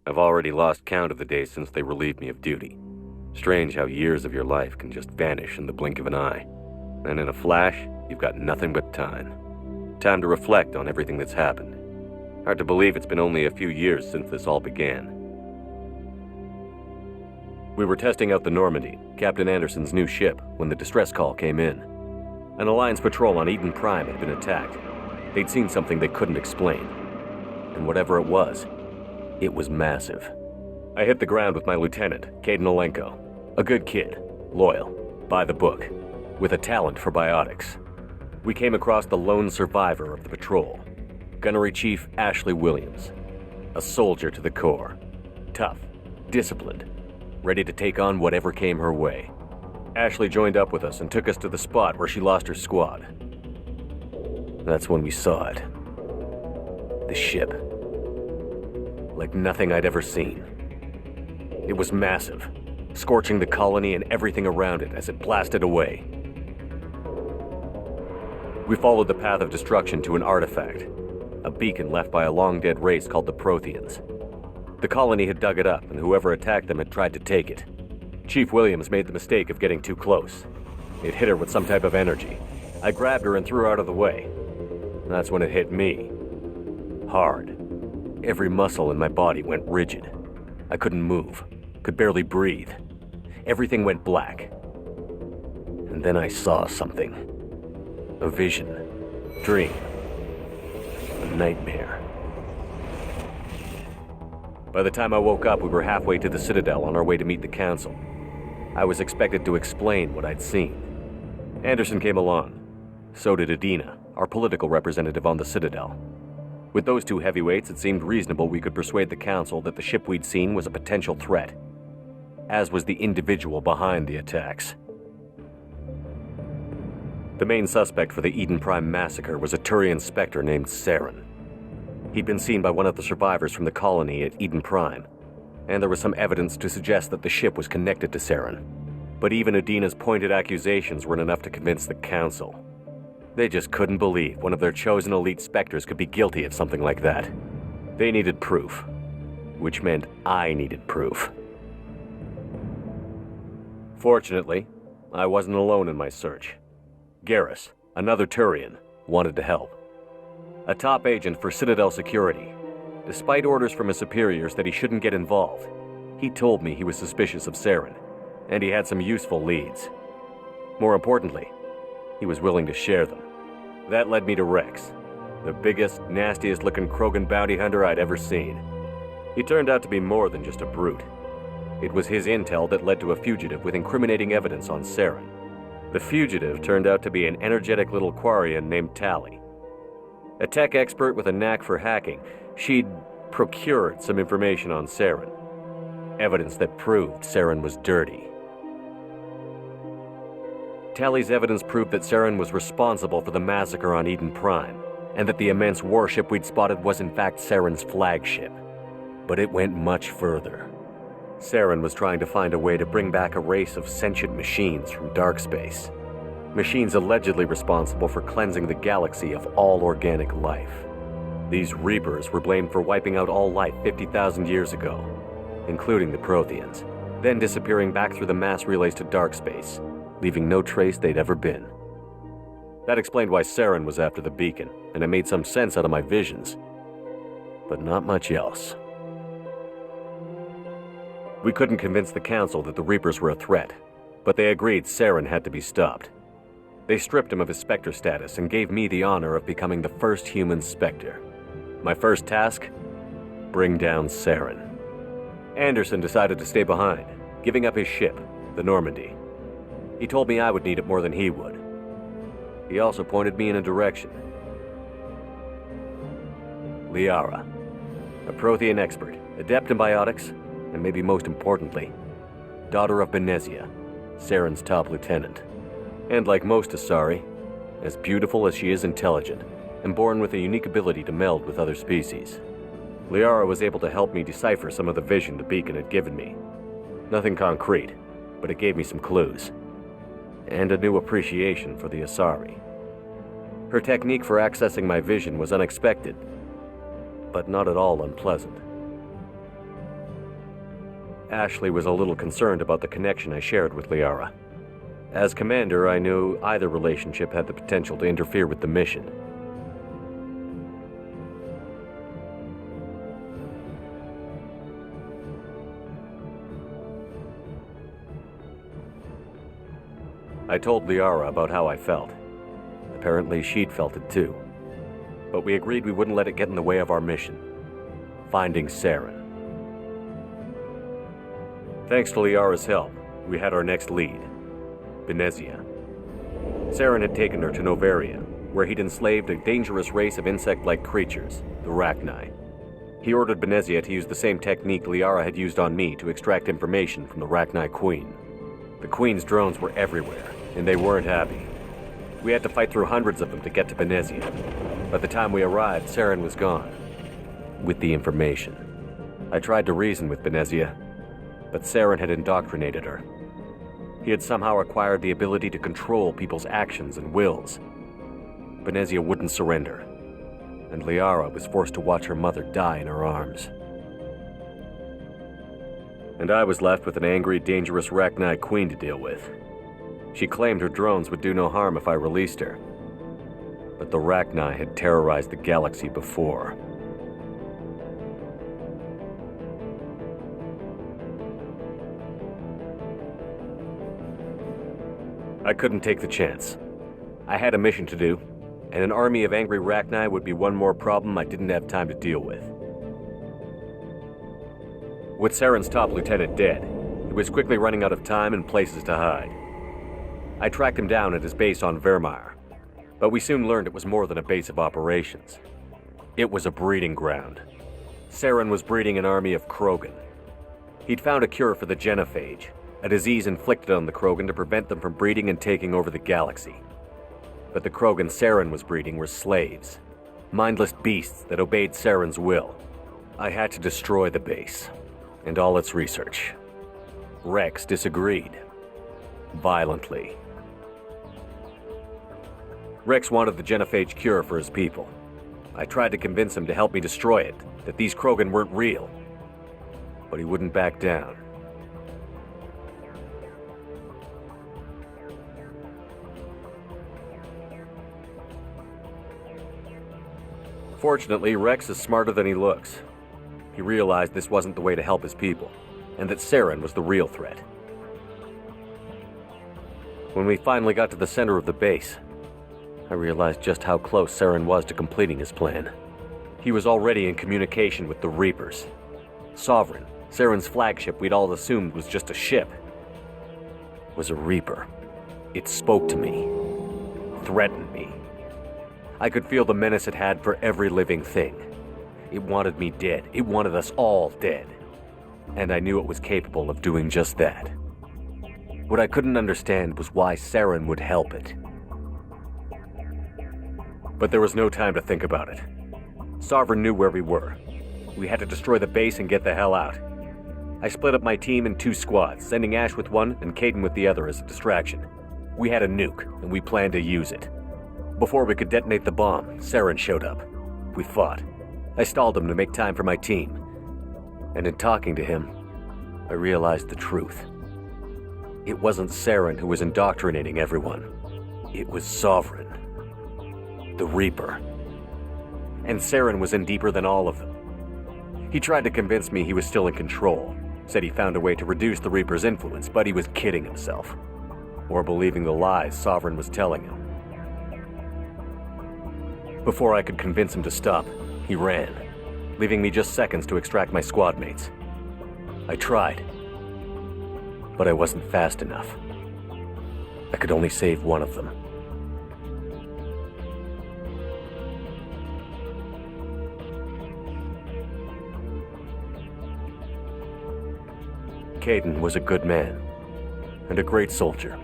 I've already lost count of the days since they relieved me of duty. Strange how years of your life can just vanish in the blink of an eye. And in a flash, you've got nothing but time. Time to reflect on everything that's happened. Hard to believe it's been only a few years since this all began. We were testing out the Normandy, Captain Anderson's new ship, when the distress call came in. An Alliance patrol on Eden Prime had been attacked. They'd seen something they couldn't explain. And whatever it was massive. I hit the ground with my lieutenant, Caden Olenko. A good kid, loyal, by the book, with a talent for biotics. We came across the lone survivor of the patrol, Gunnery Chief Ashley Williams. A soldier to the core. Tough, disciplined, ready to take on whatever came her way. Ashley joined up with us and took us to the spot where she lost her squad. That's when we saw it. The ship. Like nothing I'd ever seen. It was massive, scorching the colony and everything around it as it blasted away. We followed the path of destruction to an artifact, a beacon left by a long-dead race called the Protheans. The colony had dug it up, and whoever attacked them had tried to take it. Chief Williams made the mistake of getting too close. It hit her with some type of energy. I grabbed her and threw her out of the way. That's when it hit me. Hard. Every muscle in my body went rigid. I couldn't move, could barely breathe. Everything went black. And then I saw something. A vision. Dream. A nightmare. By the time I woke up, we were halfway to the Citadel on our way to meet the Council. I was expected to explain what I'd seen. Anderson came along. So did Adina, our political representative on the Citadel. With those two heavyweights, it seemed reasonable we could persuade the Council that the ship we'd seen was a potential threat, as was the individual behind the attacks. The main suspect for the Eden Prime massacre was a Turian Spectre named Saren. He'd been seen by one of the survivors from the colony at Eden Prime, and there was some evidence to suggest that the ship was connected to Saren. But even Adina's pointed accusations weren't enough to convince the Council. They just couldn't believe one of their chosen elite Spectres could be guilty of something like that. They needed proof, which meant I needed proof. Fortunately, I wasn't alone in my search. Garrus, another Turian, wanted to help. A top agent for Citadel Security. Despite orders from his superiors that he shouldn't get involved, he told me he was suspicious of Saren, and he had some useful leads. More importantly, he was willing to share them. That led me to Rex, the biggest, nastiest-looking Krogan bounty hunter I'd ever seen. He turned out to be more than just a brute. It was his intel that led to a fugitive with incriminating evidence on Saren. The fugitive turned out to be an energetic little Quarian named Tali. A tech expert with a knack for hacking, she'd procured some information on Saren. Evidence that proved Saren was dirty. Tali's evidence proved that Saren was responsible for the massacre on Eden Prime, and that the immense warship we'd spotted was in fact Saren's flagship. But it went much further. Saren was trying to find a way to bring back a race of sentient machines from dark space. Machines allegedly responsible for cleansing the galaxy of all organic life. These Reapers were blamed for wiping out all life 50,000 years ago, including the Protheans, then disappearing back through the mass relays to dark space, leaving no trace they'd ever been. That explained why Saren was after the beacon, and it made some sense out of my visions. But not much else. We couldn't convince the Council that the Reapers were a threat, but they agreed Saren had to be stopped. They stripped him of his Spectre status and gave me the honor of becoming the first human Spectre. My first task? Bring down Saren. Anderson decided to stay behind, giving up his ship, the Normandy. He told me I would need it more than he would. He also pointed me in a direction. Liara, a Prothean expert, adept in biotics, and maybe most importantly, daughter of Benezia, Saren's top lieutenant. And like most Asari, as beautiful as she is intelligent, and born with a unique ability to meld with other species. Liara was able to help me decipher some of the vision the beacon had given me. Nothing concrete, but it gave me some clues. And a new appreciation for the Asari. Her technique for accessing my vision was unexpected, but not at all unpleasant. Ashley was a little concerned about the connection I shared with Liara. As commander, I knew either relationship had the potential to interfere with the mission. I told Liara about how I felt. Apparently, she'd felt it too. But we agreed we wouldn't let it get in the way of our mission: finding Saren. Thanks to Liara's help, we had our next lead, Benezia. Saren had taken her to Novaria, where he'd enslaved a dangerous race of insect-like creatures, the Rachni. He ordered Benezia to use the same technique Liara had used on me to extract information from the Rachni Queen. The Queen's drones were everywhere, and they weren't happy. We had to fight through hundreds of them to get to Benezia. By the time we arrived, Saren was gone, with the information. I tried to reason with Benezia, but Saren had indoctrinated her. He had somehow acquired the ability to control people's actions and wills. Benezia wouldn't surrender, and Liara was forced to watch her mother die in her arms. And I was left with an angry, dangerous Rachni Queen to deal with. She claimed her drones would do no harm if I released her. But the Rachni had terrorized the galaxy before. I couldn't take the chance. I had a mission to do, and an army of angry Rachni would be one more problem I didn't have time to deal with. With Saren's top lieutenant dead, he was quickly running out of time and places to hide. I tracked him down at his base on Vermeer, but we soon learned it was more than a base of operations. It was a breeding ground. Saren was breeding an army of Krogan. He'd found a cure for the genophage, a disease inflicted on the Krogan to prevent them from breeding and taking over the galaxy. But the Krogan Saren was breeding were slaves, mindless beasts that obeyed Saren's will. I had to destroy the base and all its research. Rex disagreed, violently. Rex wanted the genophage cure for his people. I tried to convince him to help me destroy it, that these Krogan weren't real. But he wouldn't back down. Fortunately, Rex is smarter than he looks. He realized this wasn't the way to help his people, and that Saren was the real threat. When we finally got to the center of the base, I realized just how close Saren was to completing his plan. He was already in communication with the Reapers. Sovereign, Saren's flagship we'd all assumed was just a ship, was a Reaper. It spoke to me, threatened me. I could feel the menace it had for every living thing. It wanted me dead. It wanted us all dead. And I knew it was capable of doing just that. What I couldn't understand was why Saren would help it. But there was no time to think about it. Sovereign knew where we were. We had to destroy the base and get the hell out. I split up my team in 2 squads, sending Ash with one and Caden with the other as a distraction. We had a nuke, and we planned to use it. Before we could detonate the bomb, Saren showed up. We fought. I stalled him to make time for my team. And in talking to him, I realized the truth. It wasn't Saren who was indoctrinating everyone. It was Sovereign. The Reaper. And Saren was in deeper than all of them. He tried to convince me he was still in control. Said he found a way to reduce the Reaper's influence, but he was kidding himself. Or believing the lies Sovereign was telling him. Before I could convince him to stop, he ran, leaving me just seconds to extract my squad mates. I tried, but I wasn't fast enough. I could only save one of them. Caden was a good man and a great soldier,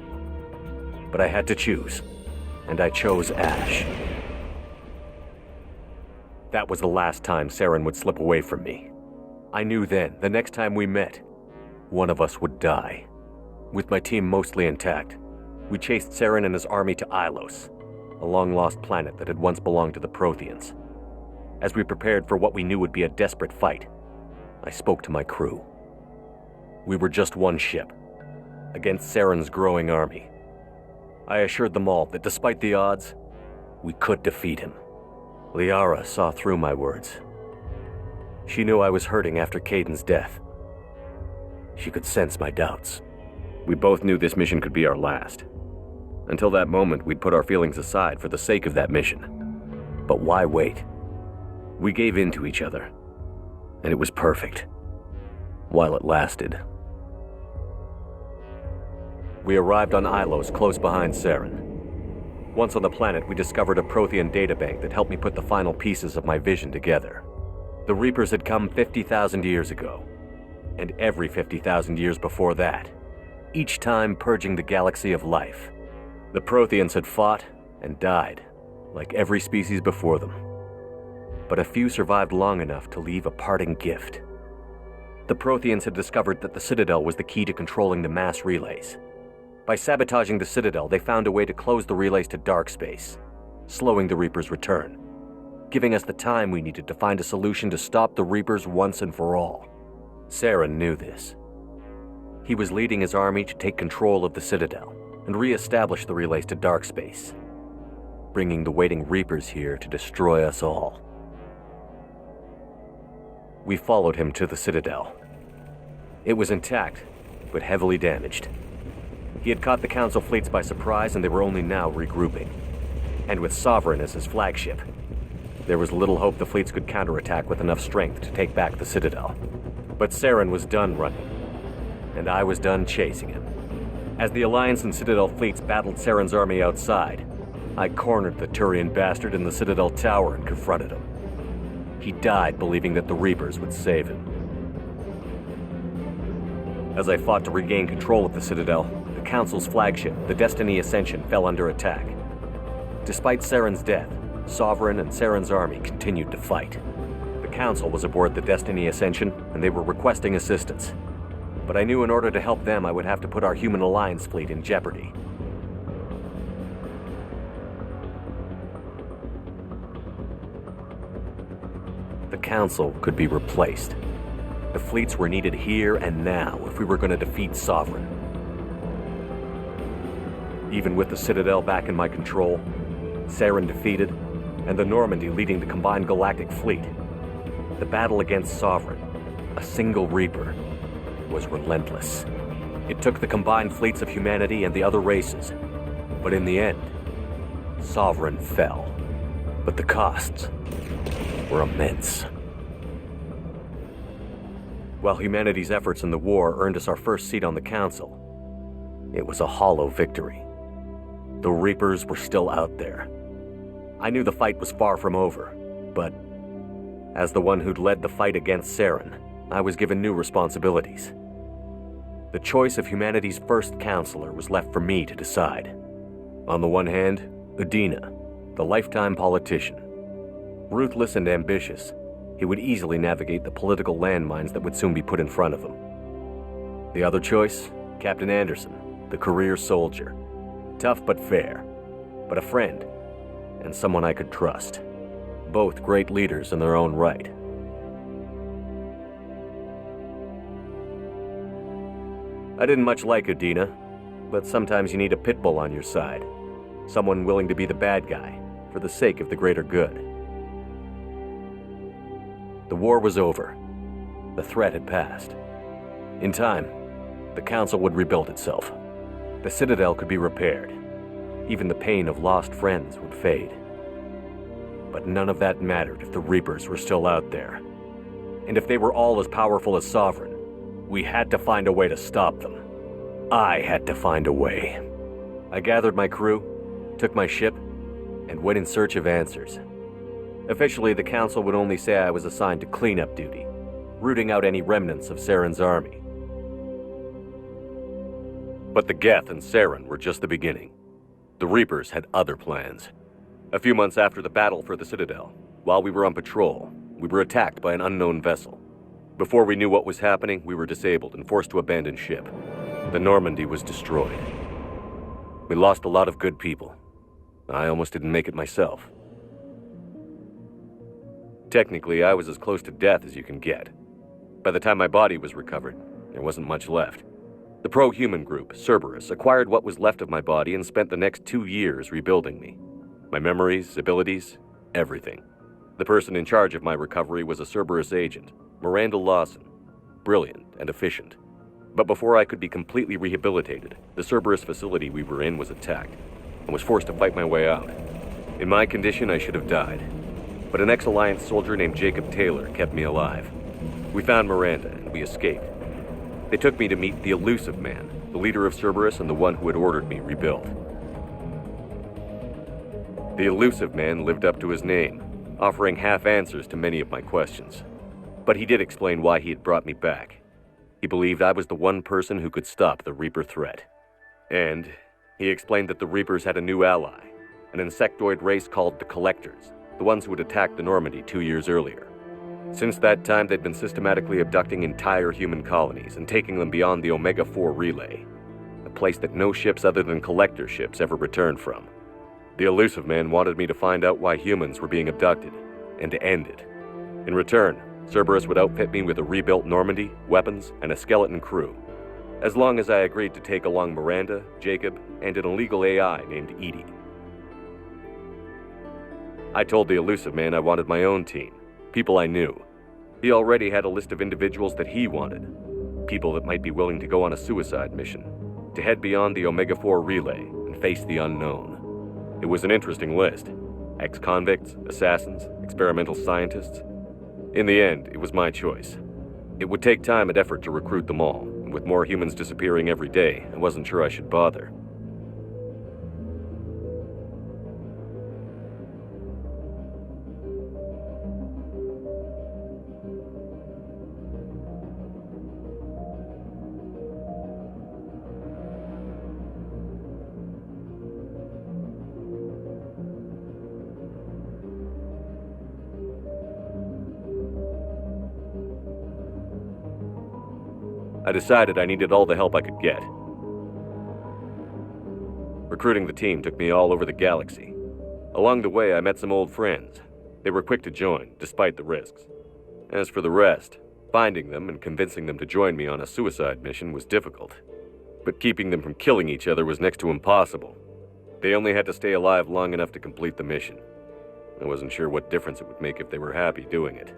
but I had to choose, and I chose Ash. That was the last time Saren would slip away from me. I knew then, the next time we met, one of us would die. With my team mostly intact, we chased Saren and his army to Ilos, a long-lost planet that had once belonged to the Protheans. As we prepared for what we knew would be a desperate fight, I spoke to my crew. We were just one ship, against Saren's growing army. I assured them all that despite the odds, we could defeat him. Liara saw through my words. She knew I was hurting after Caden's death. She could sense my doubts. We both knew this mission could be our last. Until that moment, we'd put our feelings aside for the sake of that mission. But why wait? We gave in to each other, and it was perfect. While it lasted. We arrived on Ilos close behind Saren. Once on the planet, we discovered a Prothean databank that helped me put the final pieces of my vision together. The Reapers had come 50,000 years ago, and every 50,000 years before that, each time purging the galaxy of life. The Protheans had fought and died, like every species before them. But a few survived long enough to leave a parting gift. The Protheans had discovered that the Citadel was the key to controlling the mass relays. By sabotaging the Citadel, they found a way to close the relays to dark space, slowing the Reapers' return, giving us the time we needed to find a solution to stop the Reapers once and for all. Saren knew this. He was leading his army to take control of the Citadel and re-establish the relays to dark space, bringing the waiting Reapers here to destroy us all. We followed him to the Citadel. It was intact, but heavily damaged. He had caught the Council fleets by surprise, and they were only now regrouping. And with Sovereign as his flagship, there was little hope the fleets could counterattack with enough strength to take back the Citadel. But Saren was done running, and I was done chasing him. As the Alliance and Citadel fleets battled Saren's army outside, I cornered the Turian bastard in the Citadel tower and confronted him. He died believing that the Reapers would save him. As I fought to regain control of the Citadel, the Council's flagship, the Destiny Ascension, fell under attack. Despite Saren's death, Sovereign and Saren's army continued to fight. The Council was aboard the Destiny Ascension, and they were requesting assistance. But I knew in order to help them, I would have to put our human Alliance fleet in jeopardy. The Council could be replaced. The fleets were needed here and now if we were going to defeat Sovereign. Even with the Citadel back in my control, Saren defeated, and the Normandy leading the combined galactic fleet, the battle against Sovereign, a single Reaper, was relentless. It took the combined fleets of humanity and the other races, but in the end, Sovereign fell. But the costs were immense. While humanity's efforts in the war earned us our first seat on the Council, it was a hollow victory. The Reapers were still out there. I knew the fight was far from over, but as the one who'd led the fight against Saren, I was given new responsibilities. The choice of humanity's first counselor was left for me to decide. On the one hand, Udina, the lifetime politician. Ruthless and ambitious, he would easily navigate the political landmines that would soon be put in front of him. The other choice, Captain Anderson, the career soldier. Tough but fair, but a friend, and someone I could trust. Both great leaders in their own right. I didn't much like Udina, but sometimes you need a pit bull on your side. Someone willing to be the bad guy, for the sake of the greater good. The war was over. The threat had passed. In time, the Council would rebuild itself. The Citadel could be repaired. Even the pain of lost friends would fade. But none of that mattered if the Reapers were still out there. And if they were all as powerful as Sovereign, we had to find a way to stop them. I had to find a way. I gathered my crew, took my ship, and went in search of answers. Officially, the Council would only say I was assigned to cleanup duty, rooting out any remnants of Saren's army. But the Geth and Saren were just the beginning. The Reapers had other plans. A few months after the battle for the Citadel, while we were on patrol, we were attacked by an unknown vessel. Before we knew what was happening, we were disabled and forced to abandon ship. The Normandy was destroyed. We lost a lot of good people. I almost didn't make it myself. Technically, I was as close to death as you can get. By the time my body was recovered, there wasn't much left. The pro-human group, Cerberus, acquired what was left of my body and spent the next 2 years rebuilding me. My memories, abilities, everything. The person in charge of my recovery was a Cerberus agent, Miranda Lawson. Brilliant and efficient. But before I could be completely rehabilitated, the Cerberus facility we were in was attacked, and was forced to fight my way out. In my condition, I should have died. But an ex-Alliance soldier named Jacob Taylor kept me alive. We found Miranda, and we escaped. They took me to meet the Elusive Man, the leader of Cerberus and the one who had ordered me rebuilt. The Elusive Man lived up to his name, offering half answers to many of my questions. But he did explain why he had brought me back. He believed I was the one person who could stop the Reaper threat. And he explained that the Reapers had a new ally, an insectoid race called the Collectors, the ones who had attacked the Normandy 2 years earlier. Since that time, they'd been systematically abducting entire human colonies and taking them beyond the Omega-4 relay, a place that no ships other than Collector ships ever returned from. The Elusive Man wanted me to find out why humans were being abducted, and to end it. In return, Cerberus would outfit me with a rebuilt Normandy, weapons, and a skeleton crew, as long as I agreed to take along Miranda, Jacob, and an illegal AI named Edie. I told the Elusive Man I wanted my own team, people I knew. He already had a list of individuals that he wanted, people that might be willing to go on a suicide mission, to head beyond the Omega-4 relay and face the unknown. It was an interesting list. Ex-convicts, assassins, experimental scientists. In the end, it was my choice. It would take time and effort to recruit them all, and with more humans disappearing every day, I wasn't sure I should bother. I decided I needed all the help I could get. Recruiting the team took me all over the galaxy. Along the way, I met some old friends. They were quick to join, despite the risks. As for the rest, finding them and convincing them to join me on a suicide mission was difficult. But keeping them from killing each other was next to impossible. They only had to stay alive long enough to complete the mission. I wasn't sure what difference it would make if they were happy doing it.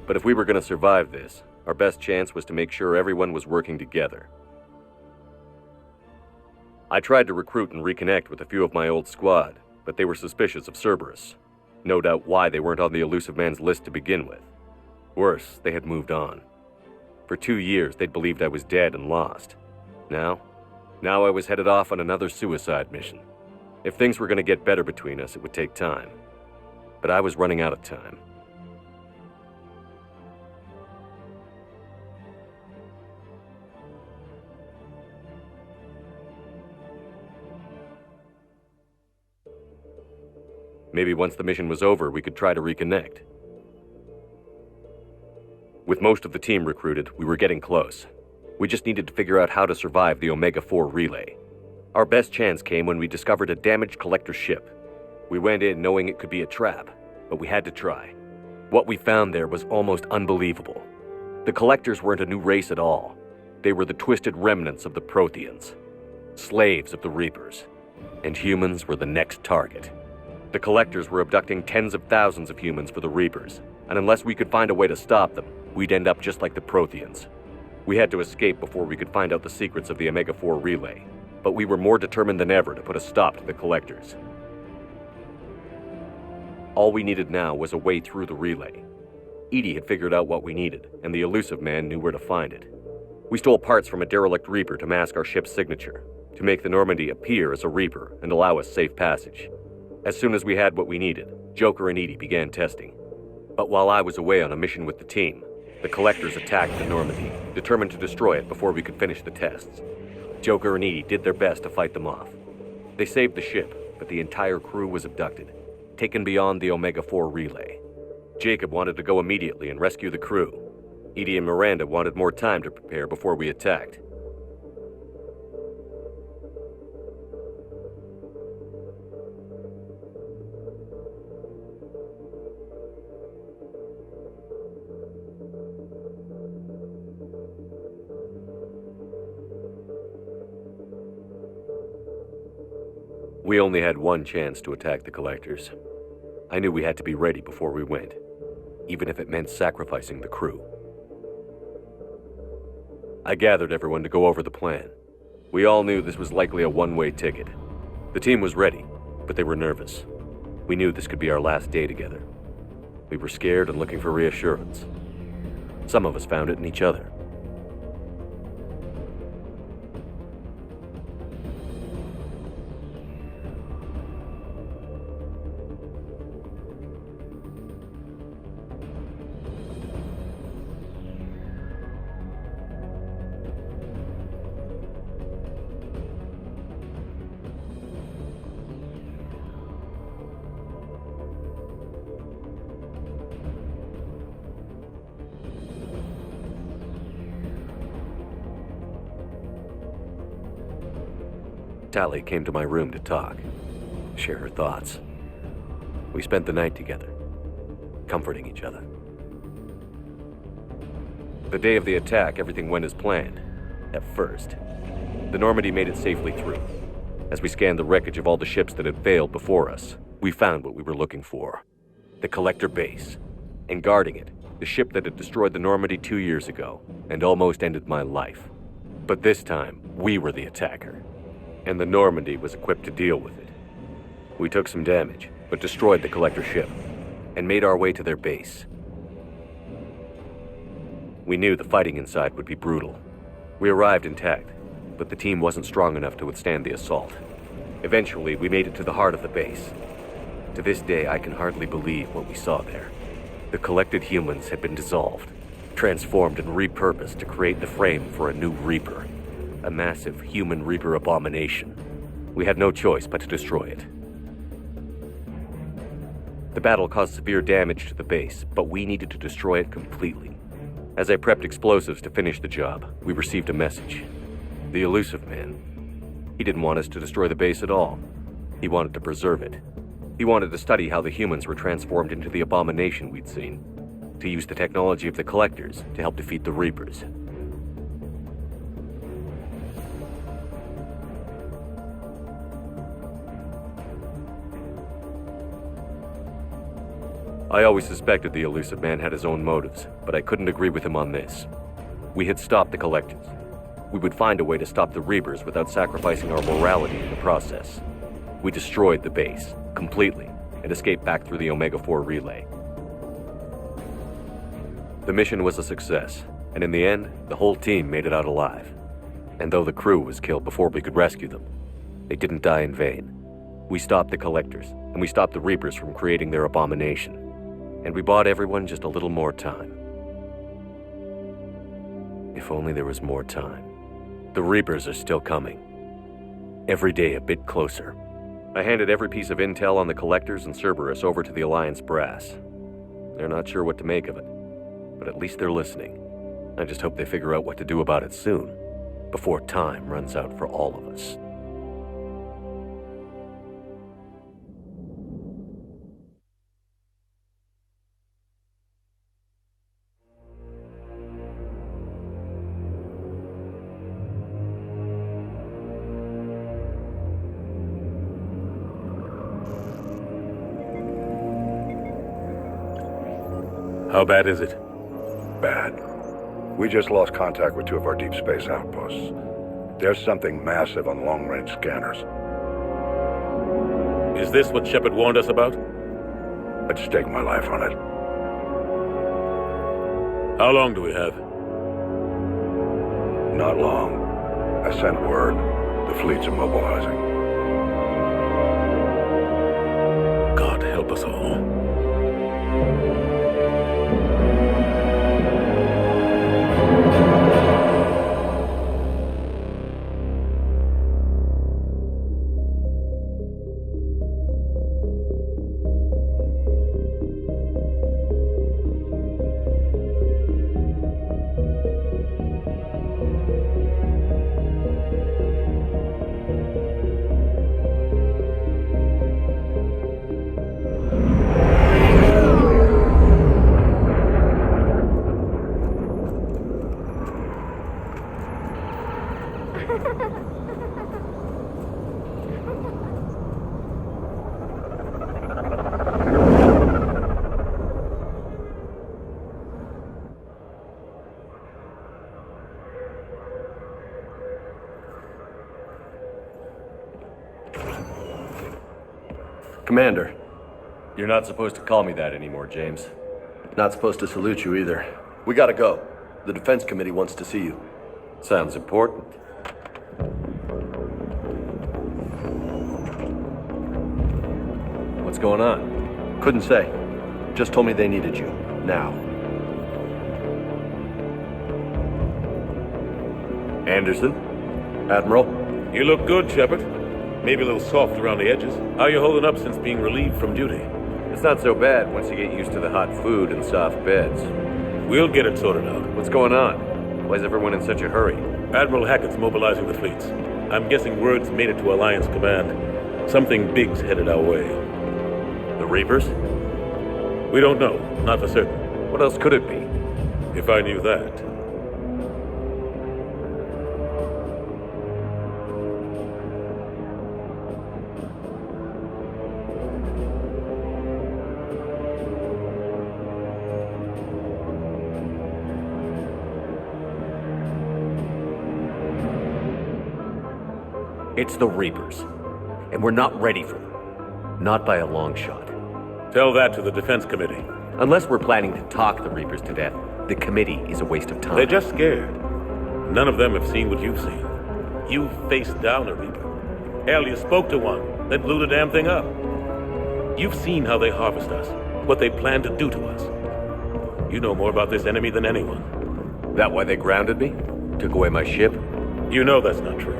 But if we were going to survive this, our best chance was to make sure everyone was working together. I tried to recruit and reconnect with a few of my old squad, but they were suspicious of Cerberus. No doubt why they weren't on the Elusive Man's list to begin with. Worse, they had moved on. For 2 years, they'd believed I was dead and lost. Now I was headed off on another suicide mission. If things were going to get better between us, it would take time. But I was running out of time. Maybe once the mission was over, we could try to reconnect. With most of the team recruited, we were getting close. We just needed to figure out how to survive the Omega-4 relay. Our best chance came when we discovered a damaged collector ship. We went in knowing it could be a trap, but we had to try. What we found there was almost unbelievable. The collectors weren't a new race at all. They were the twisted remnants of the Protheans, slaves of the Reapers, and humans were the next target. The Collectors were abducting tens of thousands of humans for the Reapers, and unless we could find a way to stop them, we'd end up just like the Protheans. We had to escape before we could find out the secrets of the Omega-4 relay, but we were more determined than ever to put a stop to the Collectors. All we needed now was a way through the relay. Edie had figured out what we needed, and the elusive man knew where to find it. We stole parts from a derelict Reaper to mask our ship's signature, to make the Normandy appear as a Reaper and allow us safe passage. As soon as we had what we needed, Joker and Edie began testing. But while I was away on a mission with the team, the Collectors attacked the Normandy, determined to destroy it before we could finish the tests. Joker and Edie did their best to fight them off. They saved the ship, but the entire crew was abducted, taken beyond the Omega-4 relay. Jacob wanted to go immediately and rescue the crew. Edie and Miranda wanted more time to prepare before we attacked. We only had one chance to attack the Collectors. I knew we had to be ready before we went, even if it meant sacrificing the crew. I gathered everyone to go over the plan. We all knew this was likely a one-way ticket. The team was ready, but they were nervous. We knew this could be our last day together. We were scared and looking for reassurance. Some of us found it in each other. Tally came to my room to talk, share her thoughts. We spent the night together, comforting each other. The day of the attack, everything went as planned. At first, the Normandy made it safely through. As we scanned the wreckage of all the ships that had failed before us, we found what we were looking for. The Collector base. And guarding it, the ship that had destroyed the Normandy 2 years ago, and almost ended my life. But this time, we were the attacker. And the Normandy was equipped to deal with it. We took some damage, but destroyed the Collector ship, and made our way to their base. We knew the fighting inside would be brutal. We arrived intact, but the team wasn't strong enough to withstand the assault. Eventually, we made it to the heart of the base. To this day, I can hardly believe what we saw there. The collected humans had been dissolved, transformed and repurposed to create the frame for a new Reaper. A massive human Reaper abomination. We had no choice but to destroy it. The battle caused severe damage to the base, but we needed to destroy it completely. As I prepped explosives to finish the job, we received a message. The elusive man. He didn't want us to destroy the base at all. He wanted to preserve it. He wanted to study how the humans were transformed into the abomination we'd seen, to use the technology of the Collectors to help defeat the Reapers. I always suspected the elusive man had his own motives, but I couldn't agree with him on this. We had stopped the Collectors. We would find a way to stop the Reapers without sacrificing our morality in the process. We destroyed the base, completely, and escaped back through the Omega-4 relay. The mission was a success, and in the end, the whole team made it out alive. And though the crew was killed before we could rescue them, they didn't die in vain. We stopped the Collectors, and we stopped the Reapers from creating their abomination. And we bought everyone just a little more time. If only there was more time. The Reapers are still coming. Every day a bit closer. I handed every piece of intel on the Collectors and Cerberus over to the Alliance brass. They're not sure what to make of it, but at least they're listening. I just hope they figure out what to do about it soon, before time runs out for all of us. How bad is it? Bad. We just lost contact with two of our deep space outposts. There's something massive on long-range scanners. Is this what Shepard warned us about? I'd stake my life on it. How long do we have? Not long. I sent word. The fleet's immobilizing. God help us all. Commander, You're not supposed to call me that anymore, James. not supposed to salute you either. We gotta go. The Defense Committee wants to see you. Sounds important. What's going on? Couldn't say. Just told me they needed you. Now. Anderson? Admiral? You look good, Shepard. Maybe a little soft around the edges. How you holding up since being relieved from duty? It's not so bad once you get used to the hot food and soft beds. We'll get it sorted out. What's going on? Why is everyone in such a hurry? Admiral Hackett's mobilizing the fleets. I'm guessing word's made it to Alliance Command. Something big's headed our way. The Reapers? We don't know, not for certain. What else could it be? If I knew that. It's the Reapers. And we're not ready for them. Not by a long shot. Tell that to the Defense Committee. Unless we're planning to talk the Reapers to death, the committee is a waste of time. They're just scared. None of them have seen what you've seen. You faced down a Reaper. Hell, you spoke to one, then blew the damn thing up. You've seen how they harvest us, what they plan to do to us. You know more about this enemy than anyone. That why they grounded me? Took away my ship? You know that's not true.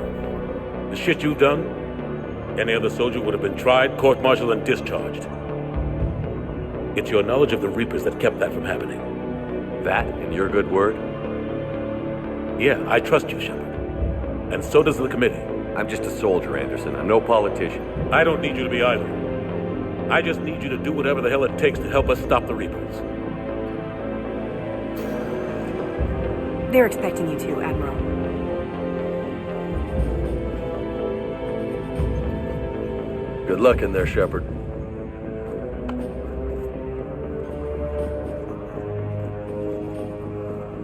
The shit you've done, any other soldier would have been tried, court-martialed, and discharged. It's your knowledge of the Reapers that kept that from happening. That and your good word? Yeah, I trust you, Shepard. And so does the committee. I'm just a soldier, Anderson. I'm no politician. I don't need you to be either. I just need you to do whatever the hell it takes to help us stop the Reapers. They're expecting you to, Admiral. Good luck in there, Shepard.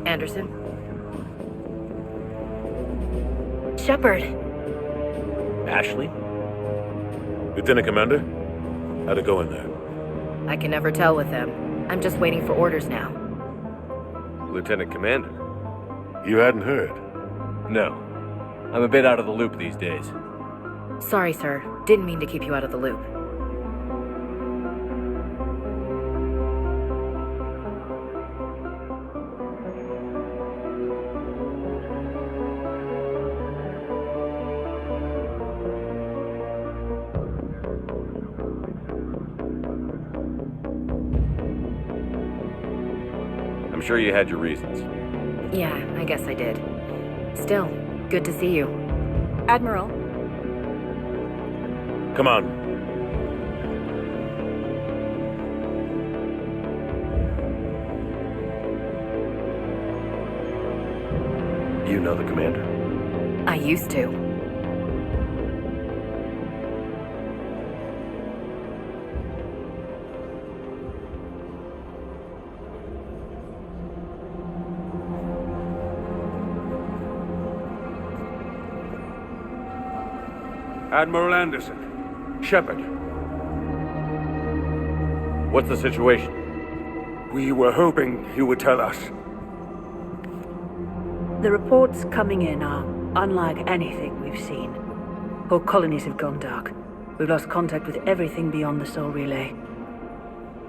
Anderson? Shepard! Ashley? Lieutenant Commander, how'd it go in there? I can never tell with them. I'm just waiting for orders now. Lieutenant Commander? You hadn't heard. No. I'm a bit out of the loop these days. Sorry, sir. Didn't mean to keep you out of the loop. I'm sure you had your reasons. Yeah, I guess I did. Still, good to see you. Admiral. Come on. You know the commander? I used to. Admiral Anderson. Shepard. What's the situation? We were hoping you would tell us. The reports coming in are unlike anything we've seen. Whole colonies have gone dark. We've lost contact with everything beyond the Soul Relay.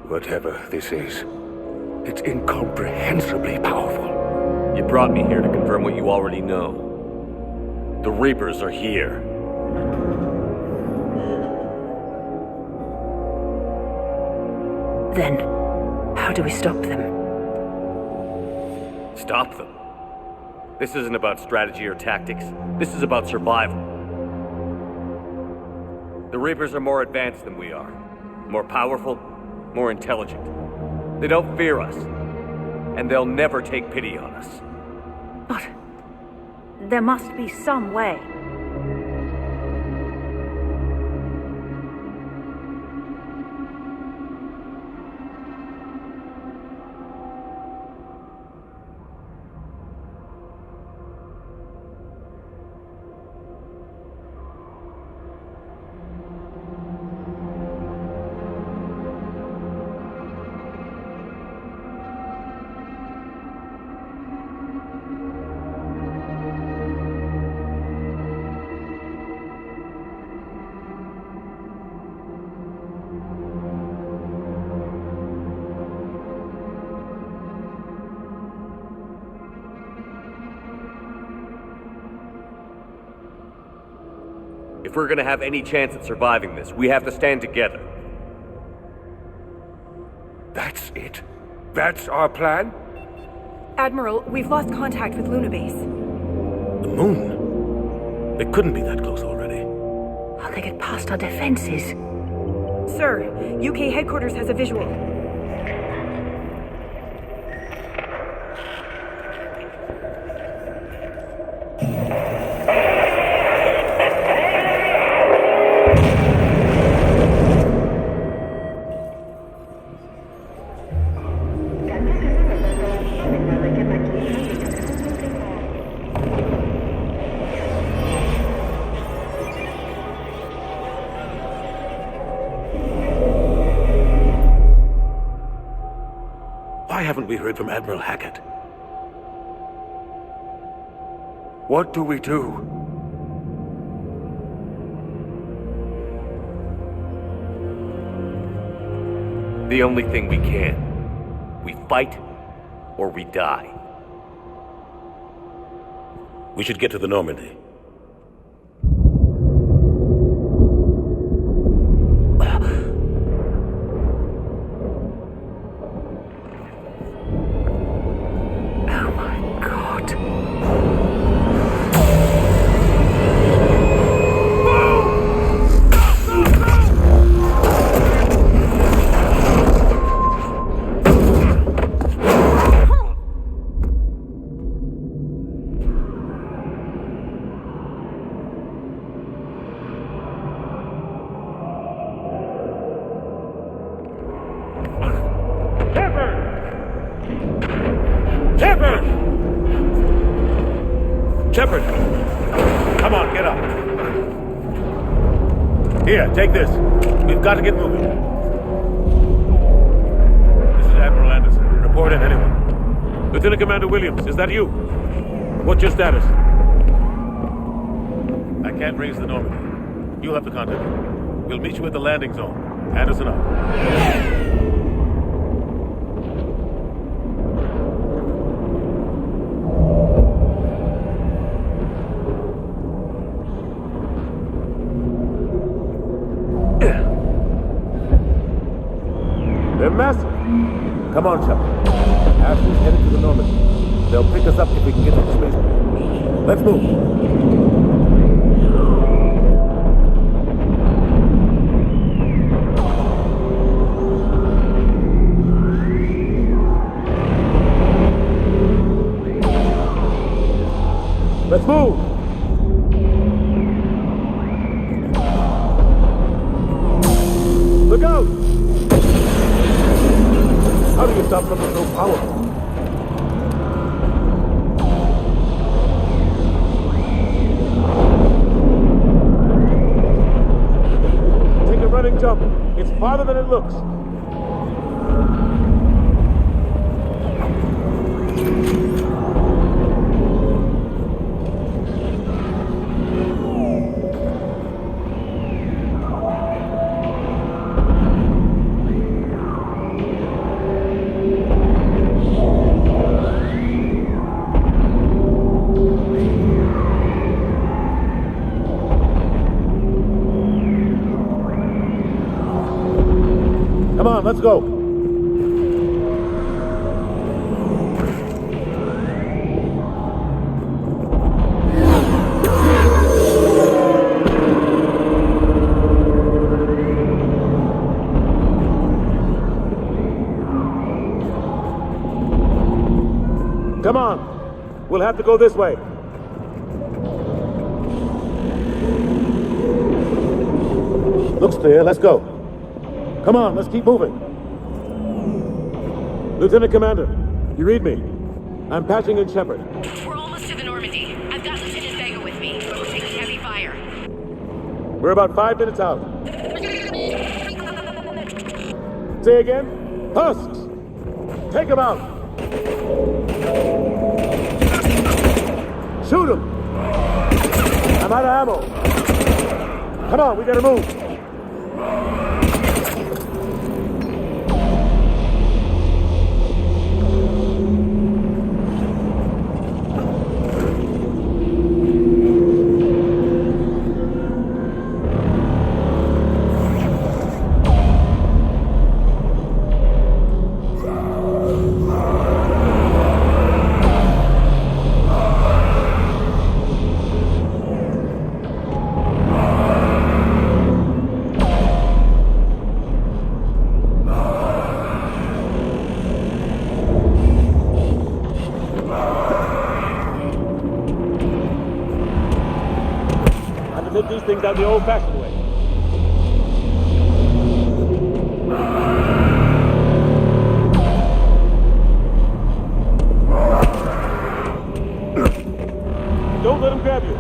Whatever this is, it's incomprehensibly powerful. You brought me here to confirm what you already know. The Reapers are here. Then, how do we stop them? Stop them. This isn't about strategy or tactics. This is about survival. The Reapers are more advanced than we are. More powerful, more intelligent. They don't fear us. And they'll never take pity on us. But there must be some way. If we're gonna have any chance at surviving this, we have to stand together. That's it? That's our plan? Admiral, we've lost contact with Luna Base. The moon? They couldn't be that close already. How'd they get past our defenses? Sir, UK headquarters has a visual. Why haven't we heard from Admiral Hackett? What do we do? The only thing we can. We fight, or we die. We should get to the Normandy. Shepard! Come on, get up. Here, take this. We've got to get moving. This is Admiral Anderson. Report in, anyone. Lieutenant Commander Williams, is that you? What's your status? I can't raise the Normandy. You'll have to contact me. We'll meet you at the landing zone. Anderson out. They're massive. Come on, Shepard. Ashley's headed to the Normandy. They'll pick us up if we can get to the spaceport. Let's move. Let's move! Look out! How do you stop something so powerful? farther than it looks. Come on, let's go. Come on. We'll have to go this way. Looks clear. Let's go. Come on, let's keep moving. Lieutenant Commander, you read me? I'm patching in Shepard. We're almost to the Normandy. I've got Lieutenant Vega with me, but we're taking heavy fire. We're about 5 minutes out. Say again? Husks! Take them out! Shoot them! I'm out of ammo. Come on, we gotta move. Take these things out the old-fashioned way. Don't let them grab you.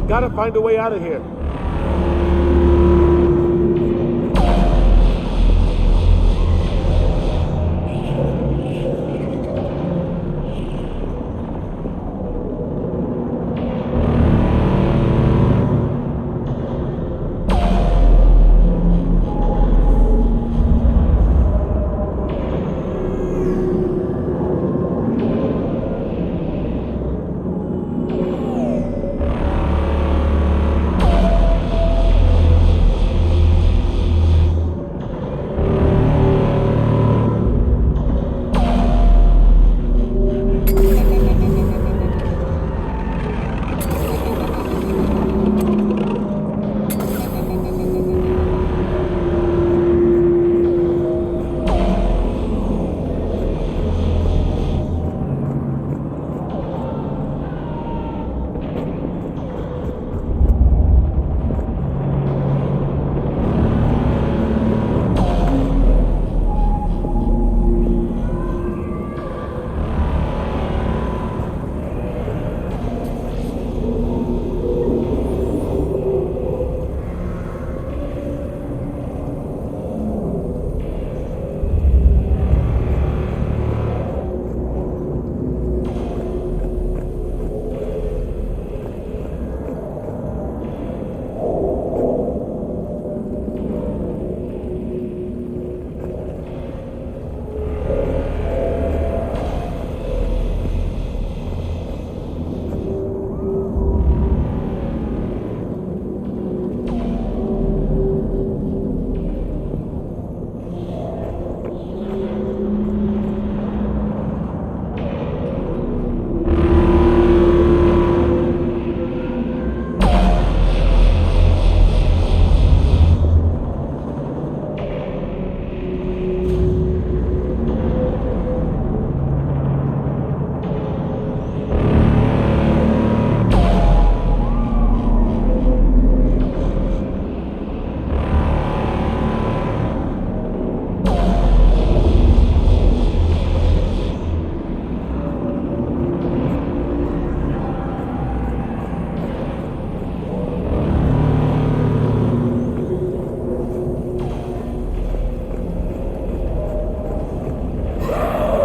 Gotta find a way out of here.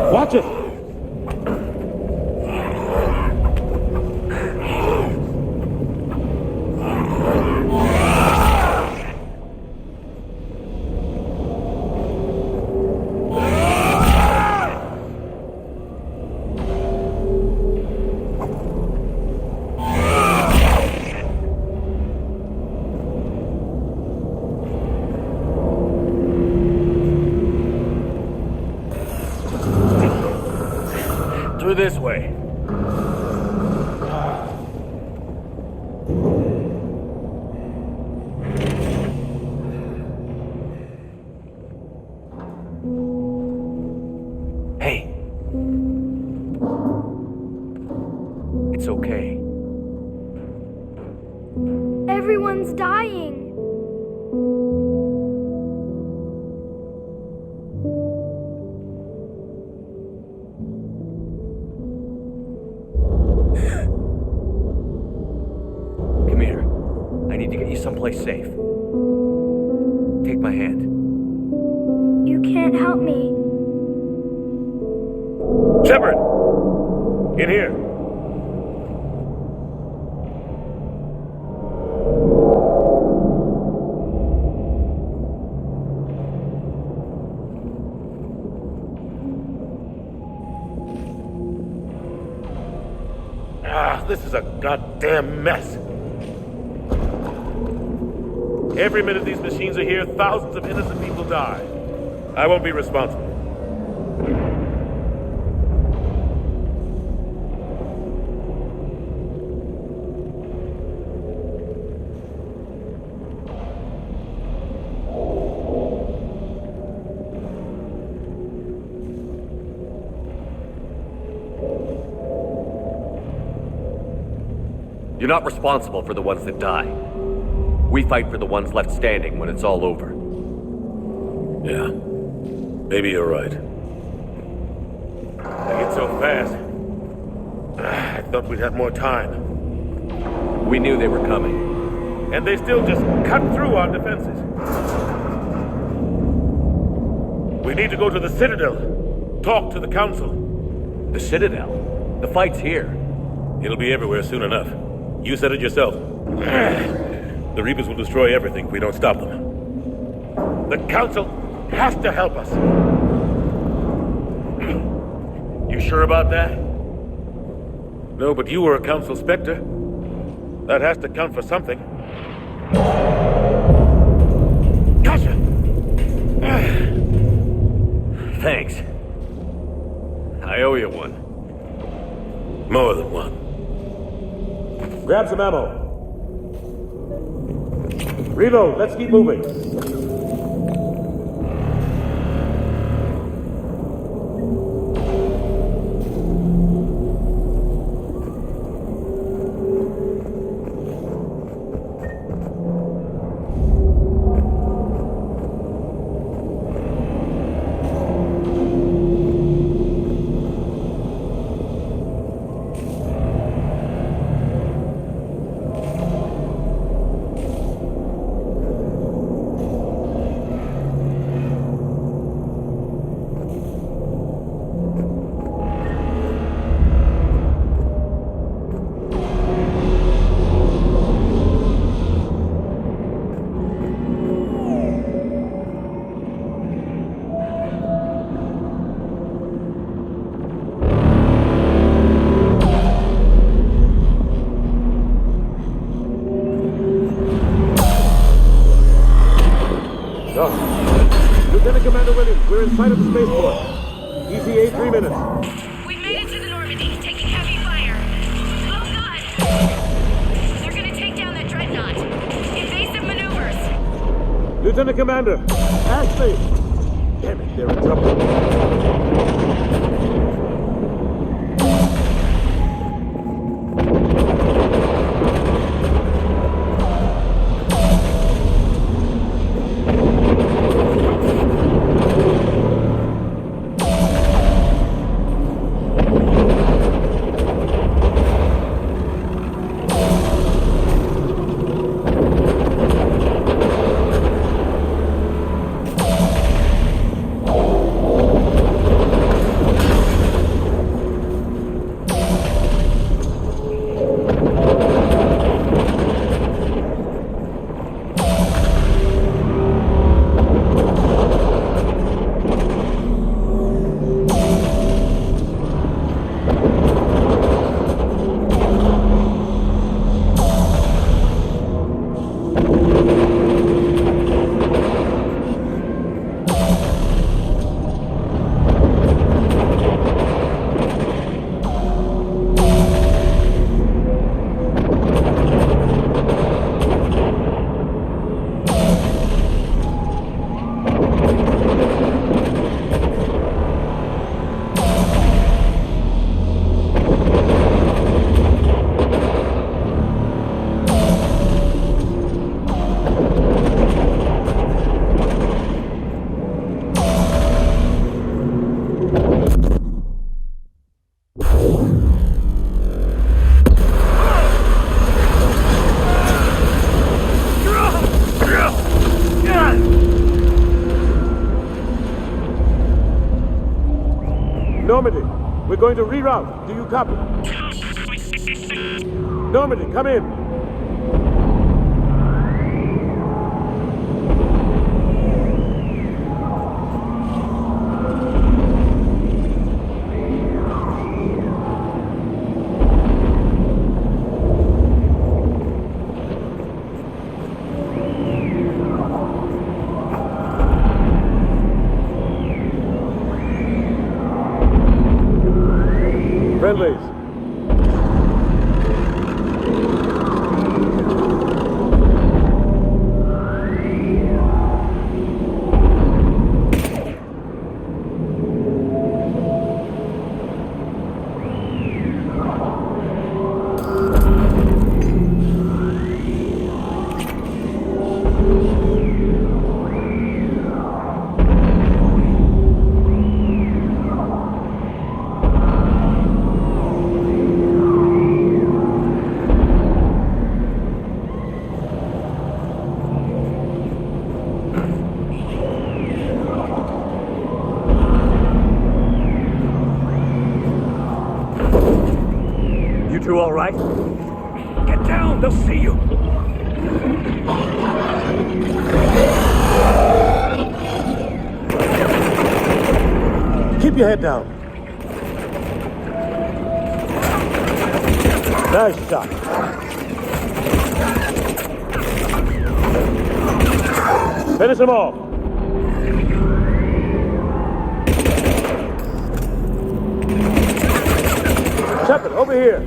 Watch it! Through this way. Hey. It's okay. Everyone's dying. Come here. I need to get you someplace safe. Take my hand. You can't help me. Shepard! In here. This is a goddamn mess. Every minute these machines are here, thousands of innocent people die. I won't be responsible. You're not responsible for the ones that die. We fight for the ones left standing when it's all over. Yeah. Maybe you're right. They hit so fast. I thought we'd have more time. We knew they were coming. And they still just cut through our defenses. We need to go to the Citadel. Talk to the Council. The Citadel? The fight's here. It'll be everywhere soon enough. You said it yourself. The Reapers will destroy everything if we don't stop them. The Council has to help us. You sure about that? No, but you were a Council Spectre. That has to count for something. Gotcha! Thanks. I owe you one. More than one. Grab some ammo. Reload, let's keep moving. Lieutenant Commander Williams, we're in sight of the spaceport. ETA 3 minutes. We've made it to the Normandy, taking heavy fire. Oh god! They're gonna take down that dreadnought. Invasive maneuvers. Lieutenant Commander, Ashley! Damn it, they're in trouble. Normandy, we're going to reroute. Do you copy? Normandy, come in. Friendlies. You two all right? Get down, they'll see you. Keep your head down. Nice shot. Finish them off. Shepard, over here.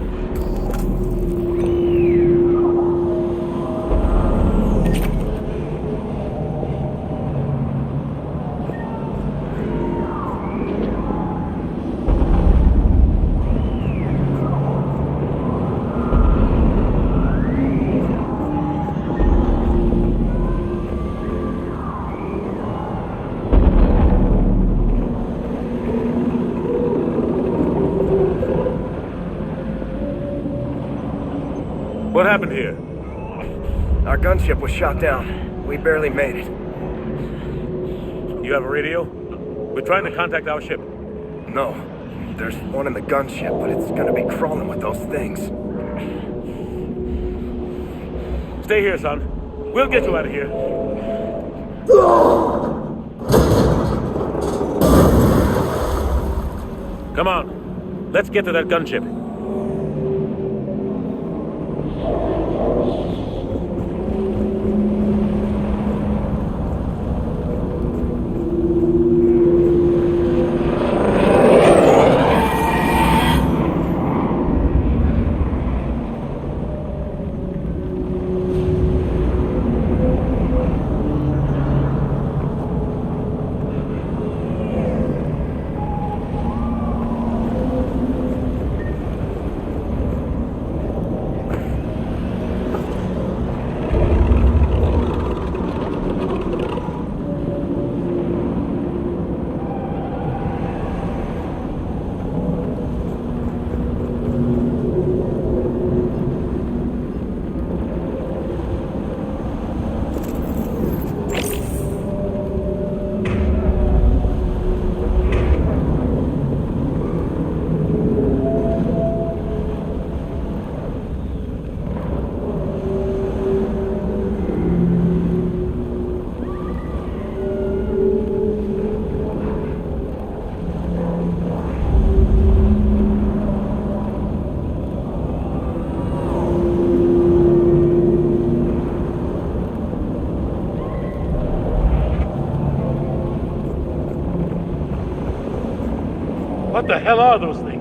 What happened here? Our gunship was shot down. We barely made it. You have a radio? We're trying to contact our ship. No. There's one in the gunship, but it's gonna be crawling with those things. Stay here, son. We'll get you out of here. Come on. Let's get to that gunship. What the hell are those things?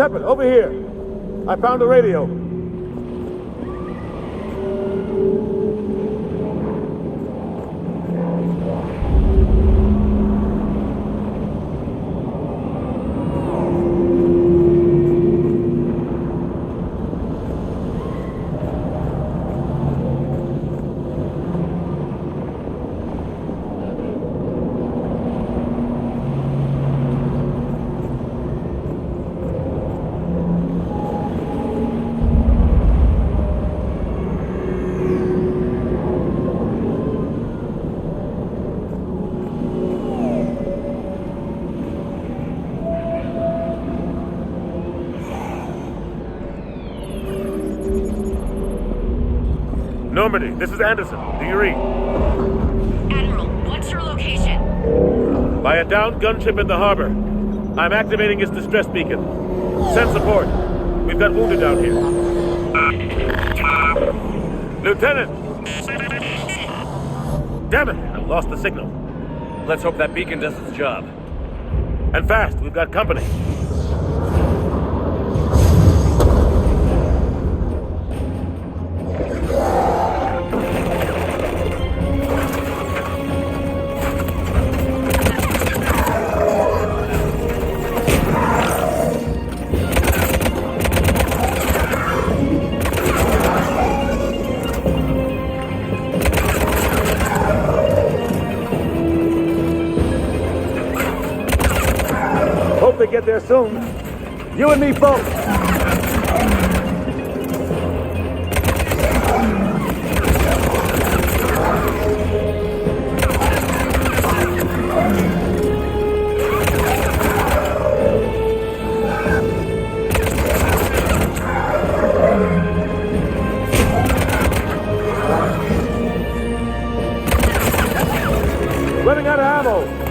Shepard, over here. I found the radio. Normandy, this is Anderson. Do you read? Admiral, what's your location? By a downed gunship in the harbor. I'm activating its distress beacon. Send support. We've got wounded down here. Lieutenant! Damn it! I lost the signal. Let's hope that beacon does its job. And fast, we've got company. Hope they get there soon. You and me both. Running out of ammo.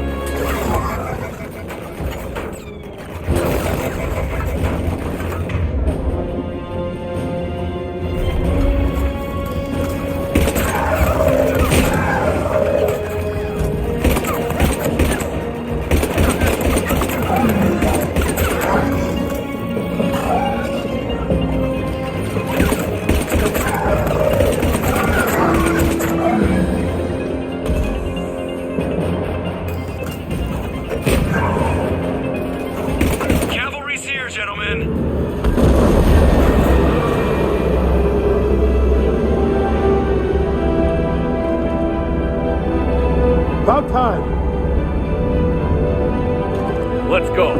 Cavalry's here, gentlemen. About time. Let's go.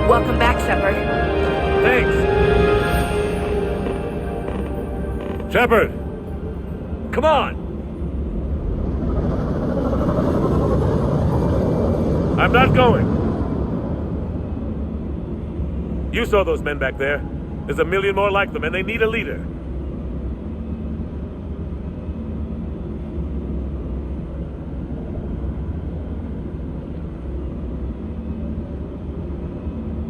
Welcome back, Shepard. Thanks. Shepard! Come on. I'm not going. You saw those men back there. There's a million more like them, and they need a leader.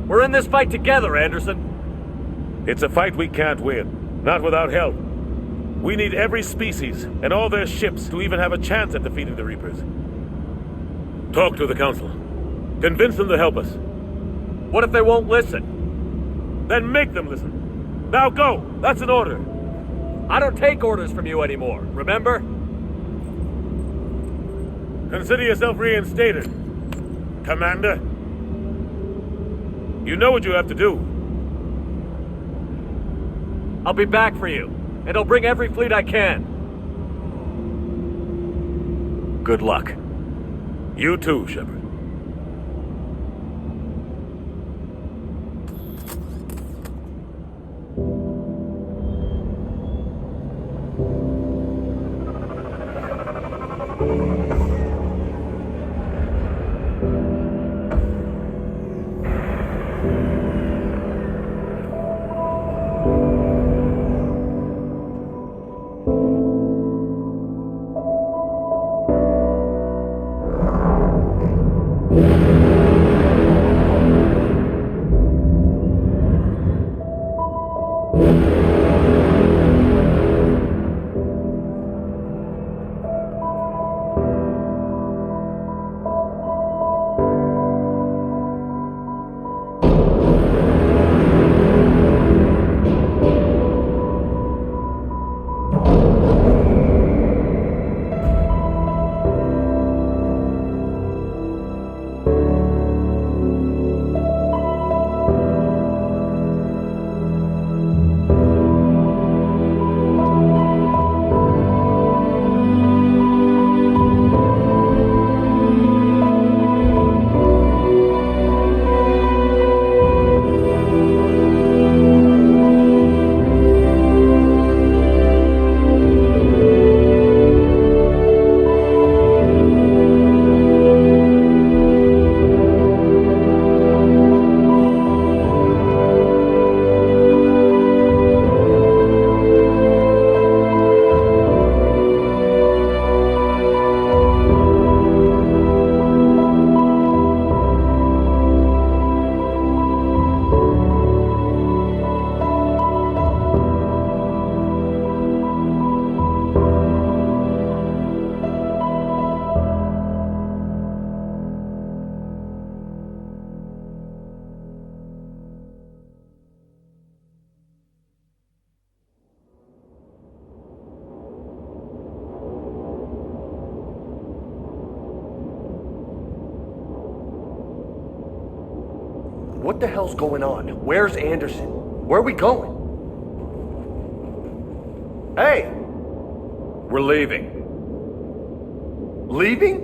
We're in this fight together, Anderson. It's a fight we can't win. Not without help. We need every species and all their ships to even have a chance at defeating the Reapers. Talk to the Council. Convince them to help us. What if they won't listen? Then make them listen. Now go! That's an order. I don't take orders from you anymore, remember? Consider yourself reinstated, Commander. You know what you have to do. I'll be back for you, and I'll bring every fleet I can. Good luck. You too, Shepard. What the hell's going on? Where's Anderson? Where are we going? Hey! We're leaving. Leaving?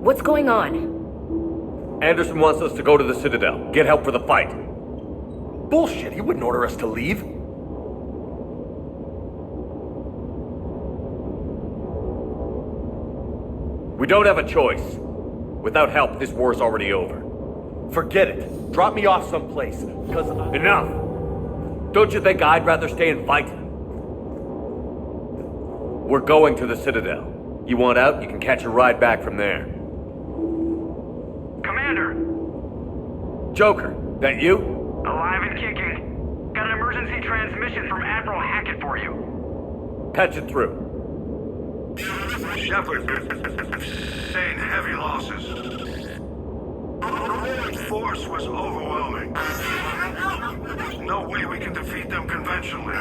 What's going on? Anderson wants us to go to the Citadel. Get help for the fight. Bullshit, he wouldn't order us to leave. We don't have a choice. Without help, this war's already over. Forget it. Drop me off someplace, because Enough! Don't you think I'd rather stay and fight? We're going to the Citadel. You want out, you can catch a ride back from there. Commander! Joker, that you? Alive and kicking. Got an emergency transmission from Admiral Hackett for you. Patch it through. Shepard, sustained heavy losses. The Roman force was overwhelming. There's no way we can defeat them conventionally.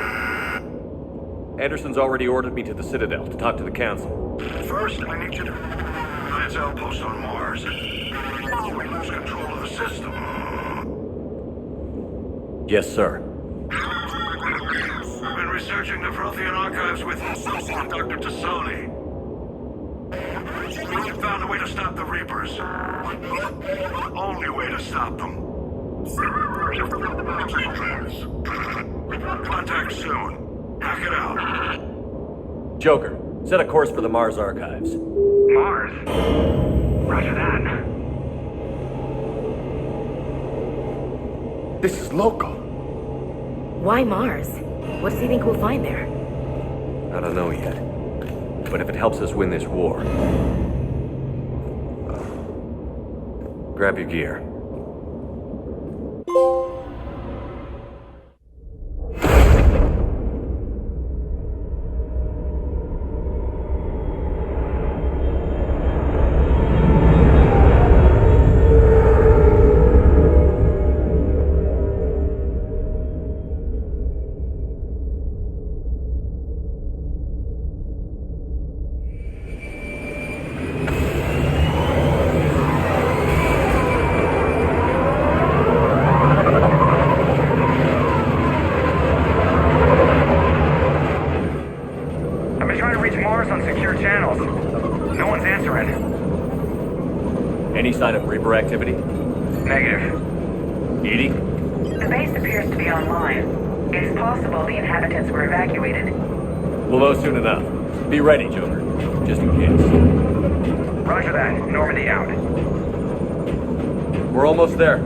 Anderson's already ordered me to the Citadel to talk to the Council. First, I need you to Alliance outpost on Mars. Before we lose control of the system. Yes, sir. We've been researching the Prothean archives with Dr. Tassoni. We found a way to stop the Reapers. Only way to stop them. Contact soon. Hack it out. Joker, set a course for the Mars archives. Mars? Roger that. this is loco. Why Mars? What does he think we'll find there? I don't know yet. But if it helps us win this war... Grab your gear. Any sign of Reaper activity? Negative. Edie? The base appears to be online. It's possible the inhabitants were evacuated. We'll know soon enough. Be ready, Joker. Just in case. Roger that. Normandy out. We're almost there.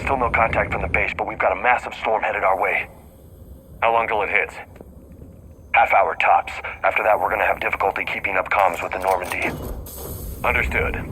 Still no contact from the base, but we've got a massive storm headed our way. How long till it hits? Half hour tops. After that, we're gonna have difficulty keeping up comms with the Normandy. Understood.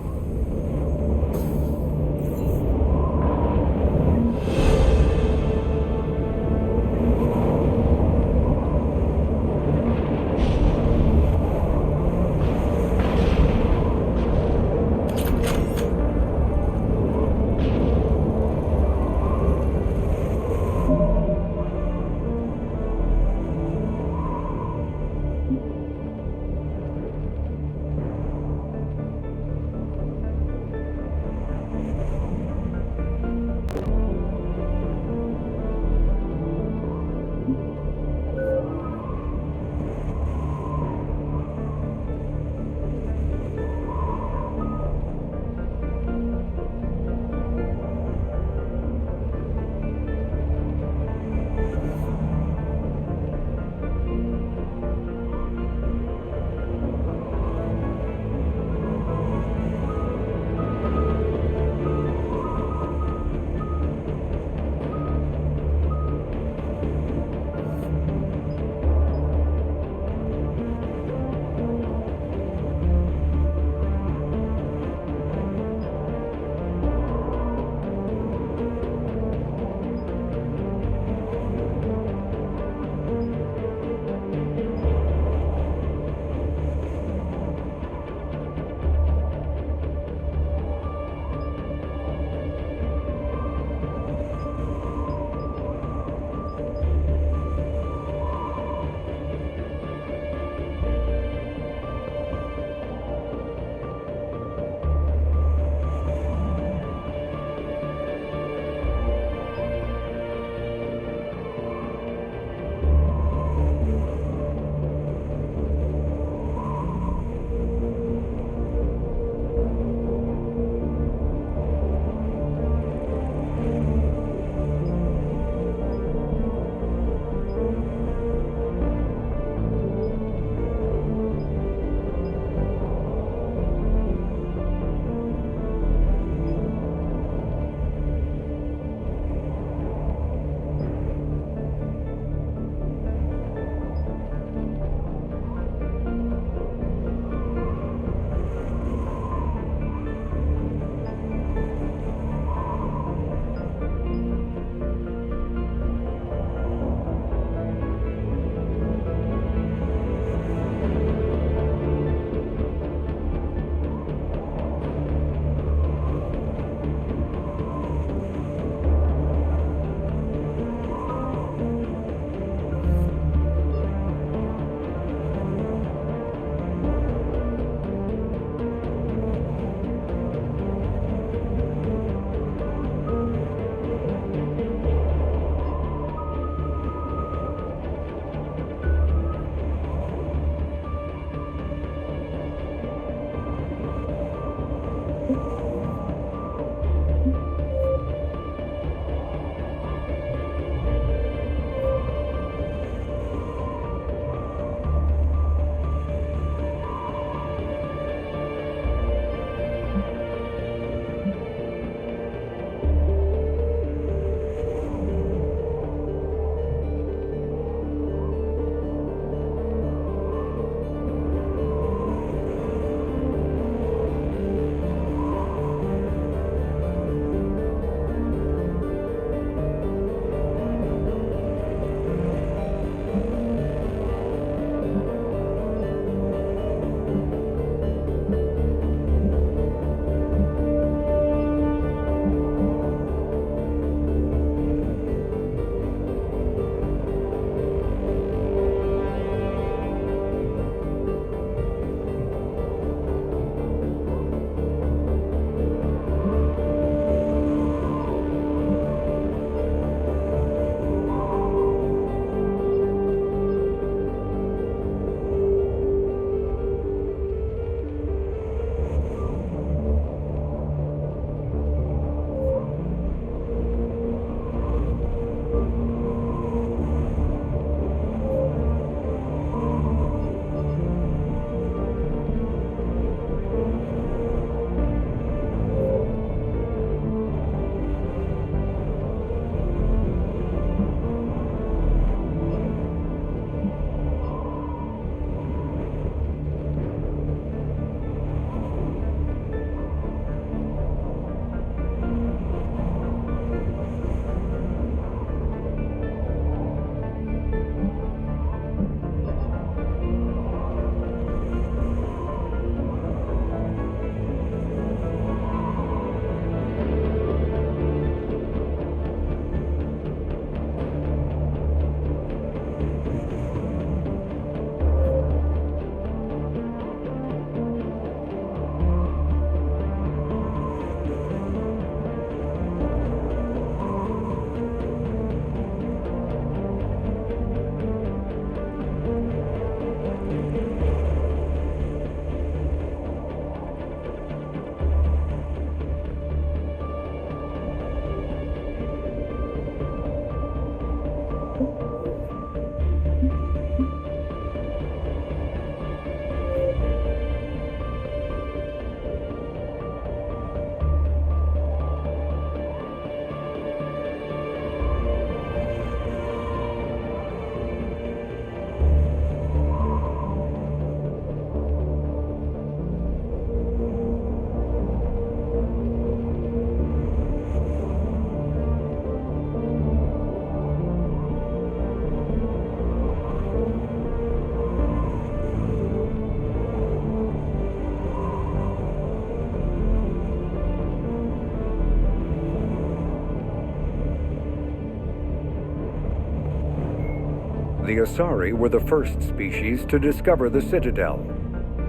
the Asari were the first species to discover the Citadel.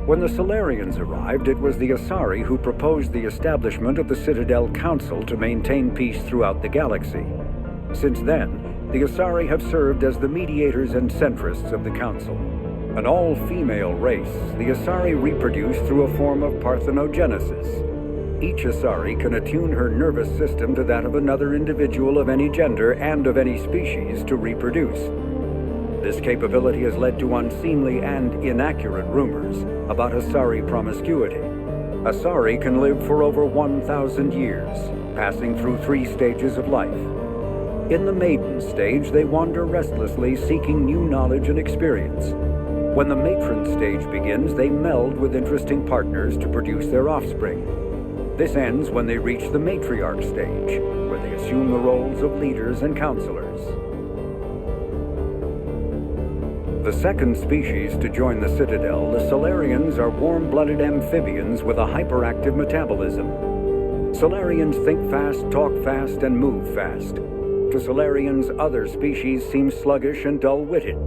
When the Solarians arrived, it was the Asari who proposed the establishment of the Citadel Council to maintain peace throughout the galaxy. Since then, the Asari have served as the mediators and centrists of the Council. An all-female race, the Asari reproduce through a form of parthenogenesis. Each Asari can attune her nervous system to that of another individual of any gender and of any species to reproduce. This capability has led to unseemly and inaccurate rumors about Asari promiscuity. Asari can live for over 1,000 years, passing through 3 stages of life. In the maiden stage, they wander restlessly, seeking new knowledge and experience. When the matron stage begins, they meld with interesting partners to produce their offspring. This ends when they reach the matriarch stage, where they assume the roles of leaders and counselors. The second species to join the Citadel, the Solarians, are warm-blooded amphibians with a hyperactive metabolism. Solarians think fast, talk fast, and move fast. To Solarians, other species seem sluggish and dull-witted.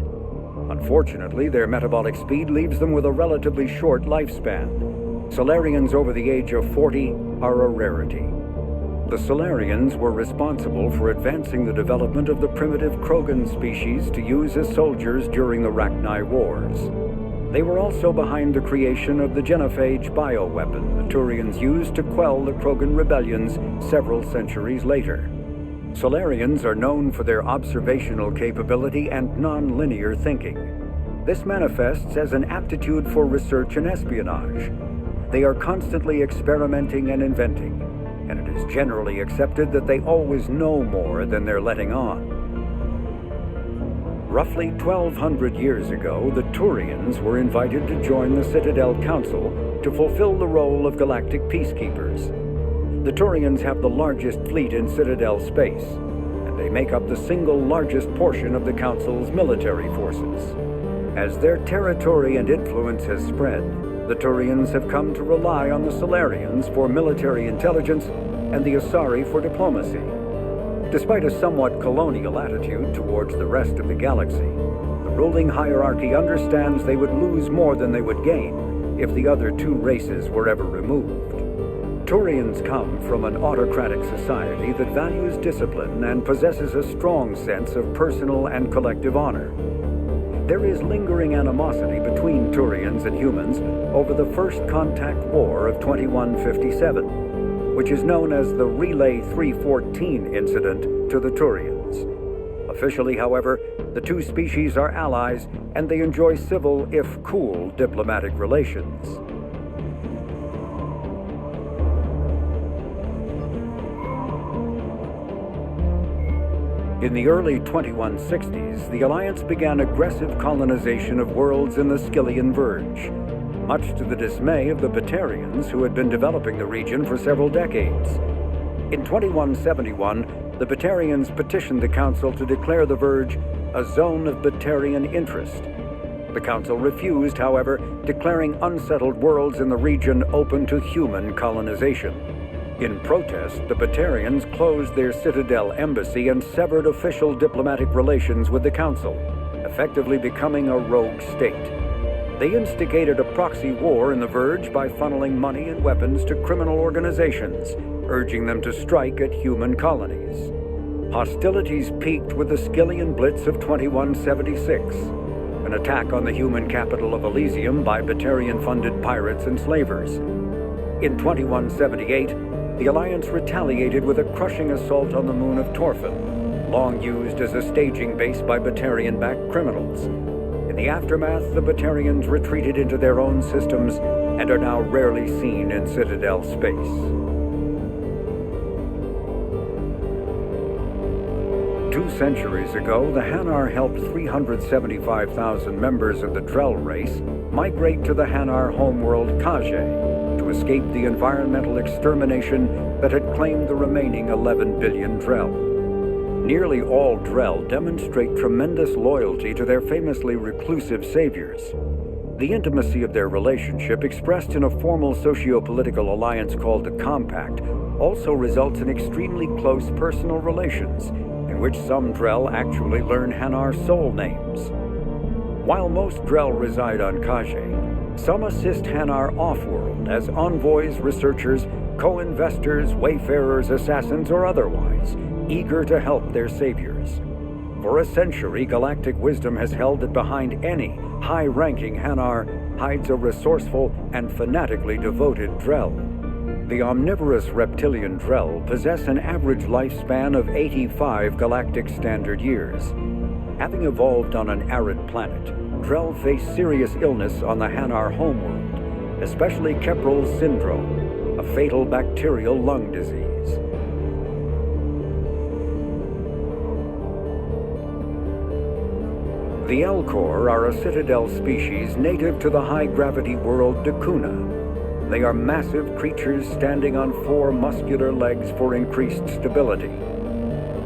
Unfortunately, their metabolic speed leaves them with a relatively short lifespan. Solarians over the age of 40 are a rarity. The Solarians were responsible for advancing the development of the primitive Krogan species to use as soldiers during the Rachni Wars. They were also behind the creation of the genophage bioweapon the Turians used to quell the Krogan rebellions several centuries later. Solarians are known for their observational capability and non-linear thinking. This manifests as an aptitude for research and espionage. They are constantly experimenting and inventing, and it is generally accepted that they always know more than they're letting on. Roughly 1,200 years ago, the Turians were invited to join the Citadel Council to fulfill the role of galactic peacekeepers. The Turians have the largest fleet in Citadel space, and they make up the single largest portion of the Council's military forces. As their territory and influence has spread, the Turians have come to rely on the Solarians for military intelligence and the Asari for diplomacy. Despite a somewhat colonial attitude towards the rest of the galaxy, the ruling hierarchy understands they would lose more than they would gain if the other 2 races were ever removed. Turians come from an autocratic society that values discipline and possesses a strong sense of personal and collective honor. There is lingering animosity between Turians and humans over the First Contact War of 2157, which is known as the Relay 314 incident to the Turians. Officially, however, the 2 species are allies, and they enjoy civil, if cool, diplomatic relations. In the early 2160s, the Alliance began aggressive colonization of worlds in the Skyllian Verge, much to the dismay of the Batarians, who had been developing the region for several decades. In 2171, the Batarians petitioned the Council to declare the Verge a zone of Batarian interest. The Council refused, however, declaring unsettled worlds in the region open to human colonization. In protest, the Batarians closed their Citadel embassy and severed official diplomatic relations with the Council, effectively becoming a rogue state. They instigated a proxy war in the Verge by funneling money and weapons to criminal organizations, urging them to strike at human colonies. Hostilities peaked with the Skyllian Blitz of 2176, an attack on the human capital of Elysium by Batarian-funded pirates and slavers. In 2178, the Alliance retaliated with a crushing assault on the moon of Torfin, long used as a staging base by Batarian-backed criminals. In the aftermath, the Batarians retreated into their own systems and are now rarely seen in Citadel space. 2 centuries ago, the Hanar helped 375,000 members of the Drell race migrate to the Hanar homeworld Kaszások to escape the environmental extermination that had claimed the remaining 11 billion Drell. Nearly all Drell demonstrate tremendous loyalty to their famously reclusive saviors. The intimacy of their relationship, expressed in a formal socio-political alliance called the Compact, also results in extremely close personal relations, in which some Drell actually learn Hanar soul names. While most Drell reside on Kashyyyk, some assist Hanar off-world as envoys, researchers, co-investors, wayfarers, assassins, or otherwise, eager to help their saviors. For a century, galactic wisdom has held that behind any high-ranking Hanar hides a resourceful and fanatically devoted Drell. The omnivorous reptilian Drell possess an average lifespan of 85 galactic standard years. Having evolved on an arid planet, Drell face serious illness on the Hanar homeworld, especially Kepral's syndrome, a fatal bacterial lung disease. The Elcor are a citadel species native to the high-gravity world Dakuna. They are massive creatures standing on 4 muscular legs for increased stability.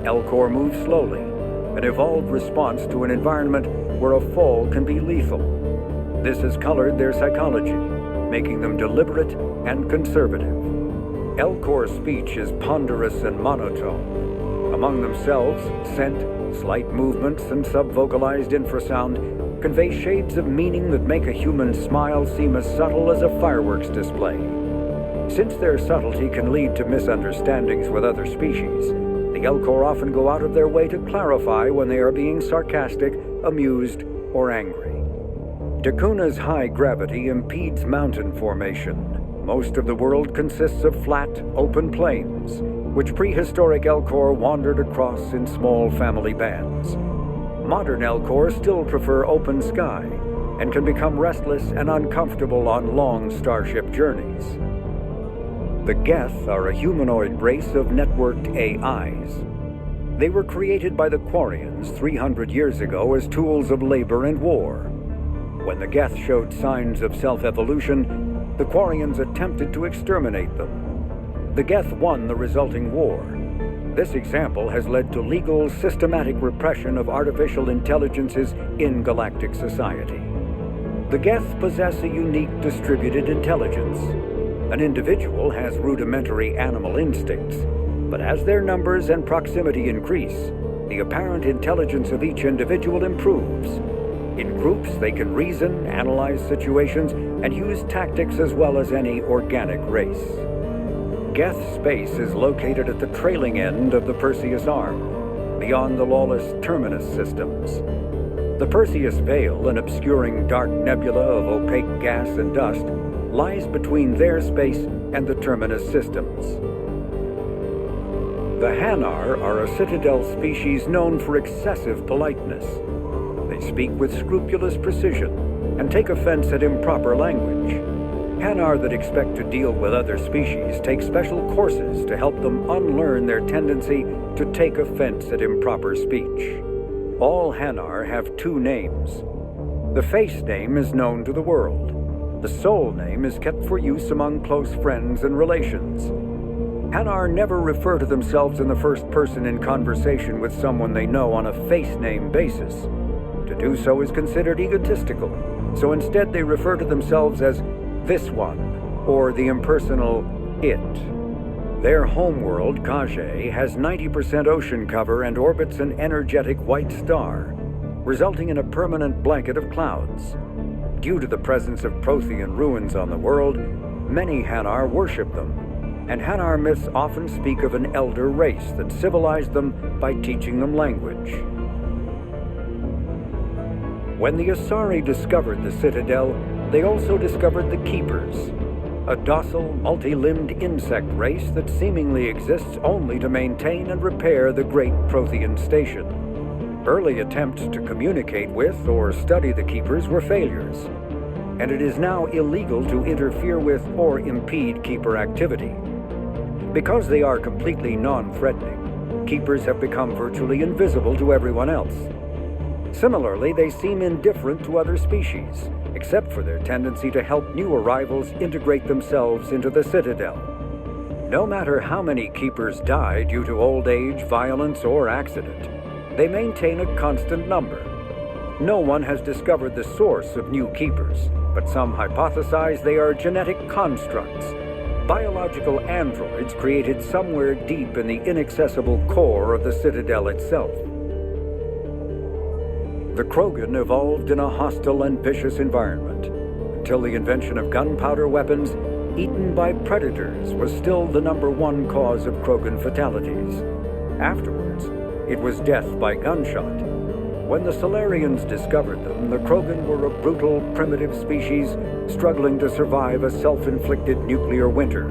Elcor move slowly, an evolved response to an environment where a fall can be lethal. This has colored their psychology, making them deliberate and conservative. Elcor speech is ponderous and monotone. Among themselves, scent, slight movements, and sub-vocalized infrasound convey shades of meaning that make a human smile seem as subtle as a fireworks display. Since their subtlety can lead to misunderstandings with other species, the Elcor often go out of their way to clarify when they are being sarcastic, amused, or angry. Dakuna's high gravity impedes mountain formation. Most of the world consists of flat, open plains, which prehistoric Elcor wandered across in small family bands. Modern Elcor still prefer open sky and can become restless and uncomfortable on long starship journeys. The Geth are a humanoid race of networked AIs. They were created by the Quarians 300 years ago as tools of labor and war. When the Geth showed signs of self-evolution, the Quarians attempted to exterminate them. The Geth won the resulting war. This example has led to legal, systematic repression of artificial intelligences in galactic society. The Geth possess a unique distributed intelligence. An individual has rudimentary animal instincts, but as their numbers and proximity increase, the apparent intelligence of each individual improves. In groups, they can reason, analyze situations, and use tactics as well as any organic race. Geth space is located at the trailing end of the Perseus Arm, beyond the lawless Terminus systems. The Perseus Veil, an obscuring dark nebula of opaque gas and dust, lies between their space and the Terminus systems. The Hanar are a citadel species known for excessive politeness. They speak with scrupulous precision and take offense at improper language. Hanar that expect to deal with other species take special courses to help them unlearn their tendency to take offense at improper speech. All Hanar have 2 names. The face name is known to the world. The soul name is kept for use among close friends and relations. Hanar never refer to themselves in the first person in conversation with someone they know on a face name basis. To do so is considered egotistical, so instead they refer to themselves as this one, or the impersonal it. Their homeworld, Kashyyyk, has 90% ocean cover and orbits an energetic white star, resulting in a permanent blanket of clouds. Due to the presence of Prothean ruins on the world, many Hanar worship them, and Hanar myths often speak of an elder race that civilized them by teaching them language. When the Asari discovered the Citadel, they also discovered the Keepers, a docile, multi-limbed insect race that seemingly exists only to maintain and repair the great Prothean station. Early attempts to communicate with or study the Keepers were failures, and it is now illegal to interfere with or impede Keeper activity. Because they are completely non-threatening, Keepers have become virtually invisible to everyone else. Similarly, they seem indifferent to other species, except for their tendency to help new arrivals integrate themselves into the Citadel. No matter how many Keepers die due to old age, violence, or accident, they maintain a constant number. No one has discovered the source of new Keepers, but some hypothesize they are genetic constructs, biological androids created somewhere deep in the inaccessible core of the Citadel itself. The Krogan evolved in a hostile and vicious environment. Until the invention of gunpowder weapons, eaten by predators was still the #1 cause of Krogan fatalities. Afterwards, it was death by gunshot. When the Solarians discovered them, the Krogan were a brutal, primitive species struggling to survive a self-inflicted nuclear winter.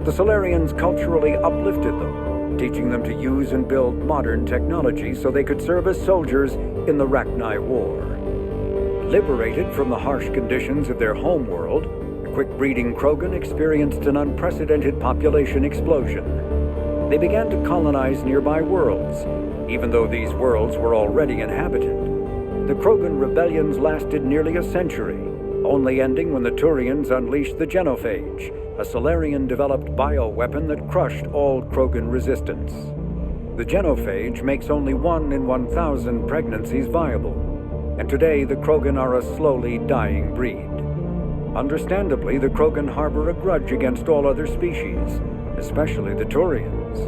The Solarians culturally uplifted them, teaching them to use and build modern technology so they could serve as soldiers in the Rachni War. Liberated from the harsh conditions of their homeworld, the quick-breeding Krogan experienced an unprecedented population explosion. They began to colonize nearby worlds, even though these worlds were already inhabited. The Krogan rebellions lasted nearly a century, only ending when the Turians unleashed the genophage, a Solarian-developed bioweapon that crushed all Krogan resistance. The genophage makes only 1 in 1,000 pregnancies viable, and today the Krogan are a slowly dying breed. Understandably, the Krogan harbor a grudge against all other species, especially the Turians.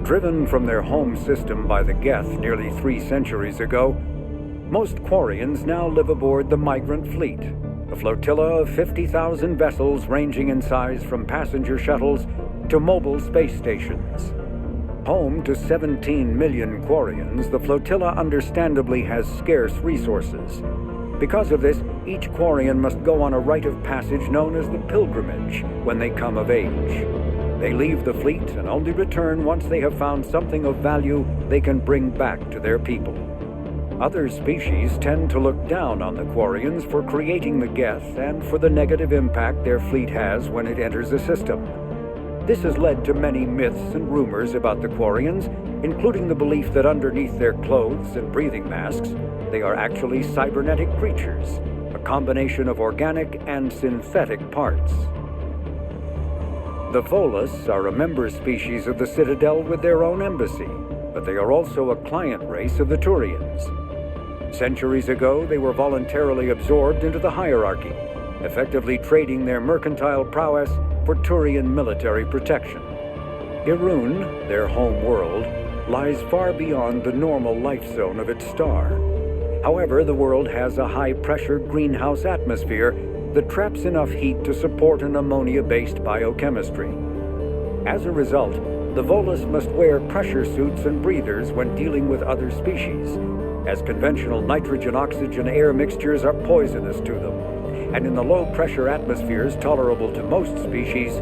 Driven from their home system by the Geth nearly 3 centuries ago, most Quarians now live aboard the Migrant Fleet, a flotilla of 50,000 vessels ranging in size from passenger shuttles to mobile space stations. Home to 17 million Quarians, the flotilla understandably has scarce resources. Because of this, each Quarian must go on a rite of passage known as the pilgrimage when they come of age. They leave the fleet and only return once they have found something of value they can bring back to their people. Other species tend to look down on the Quarians for creating the Geth and for the negative impact their fleet has when it enters a system. This has led to many myths and rumors about the Quarians, including the belief that underneath their clothes and breathing masks, they are actually cybernetic creatures, a combination of organic and synthetic parts. The Volus are a member species of the Citadel with their own embassy, but they are also a client race of the Turians. Centuries ago, they were voluntarily absorbed into the hierarchy, effectively trading their mercantile prowess for Turian military protection. Irun, their home world, lies far beyond the normal life zone of its star. However, the world has a high-pressure greenhouse atmosphere that traps enough heat to support an ammonia-based biochemistry. As a result, the Volus must wear pressure suits and breathers when dealing with other species, as conventional nitrogen-oxygen air mixtures are poisonous to them, and in the low-pressure atmospheres tolerable to most species,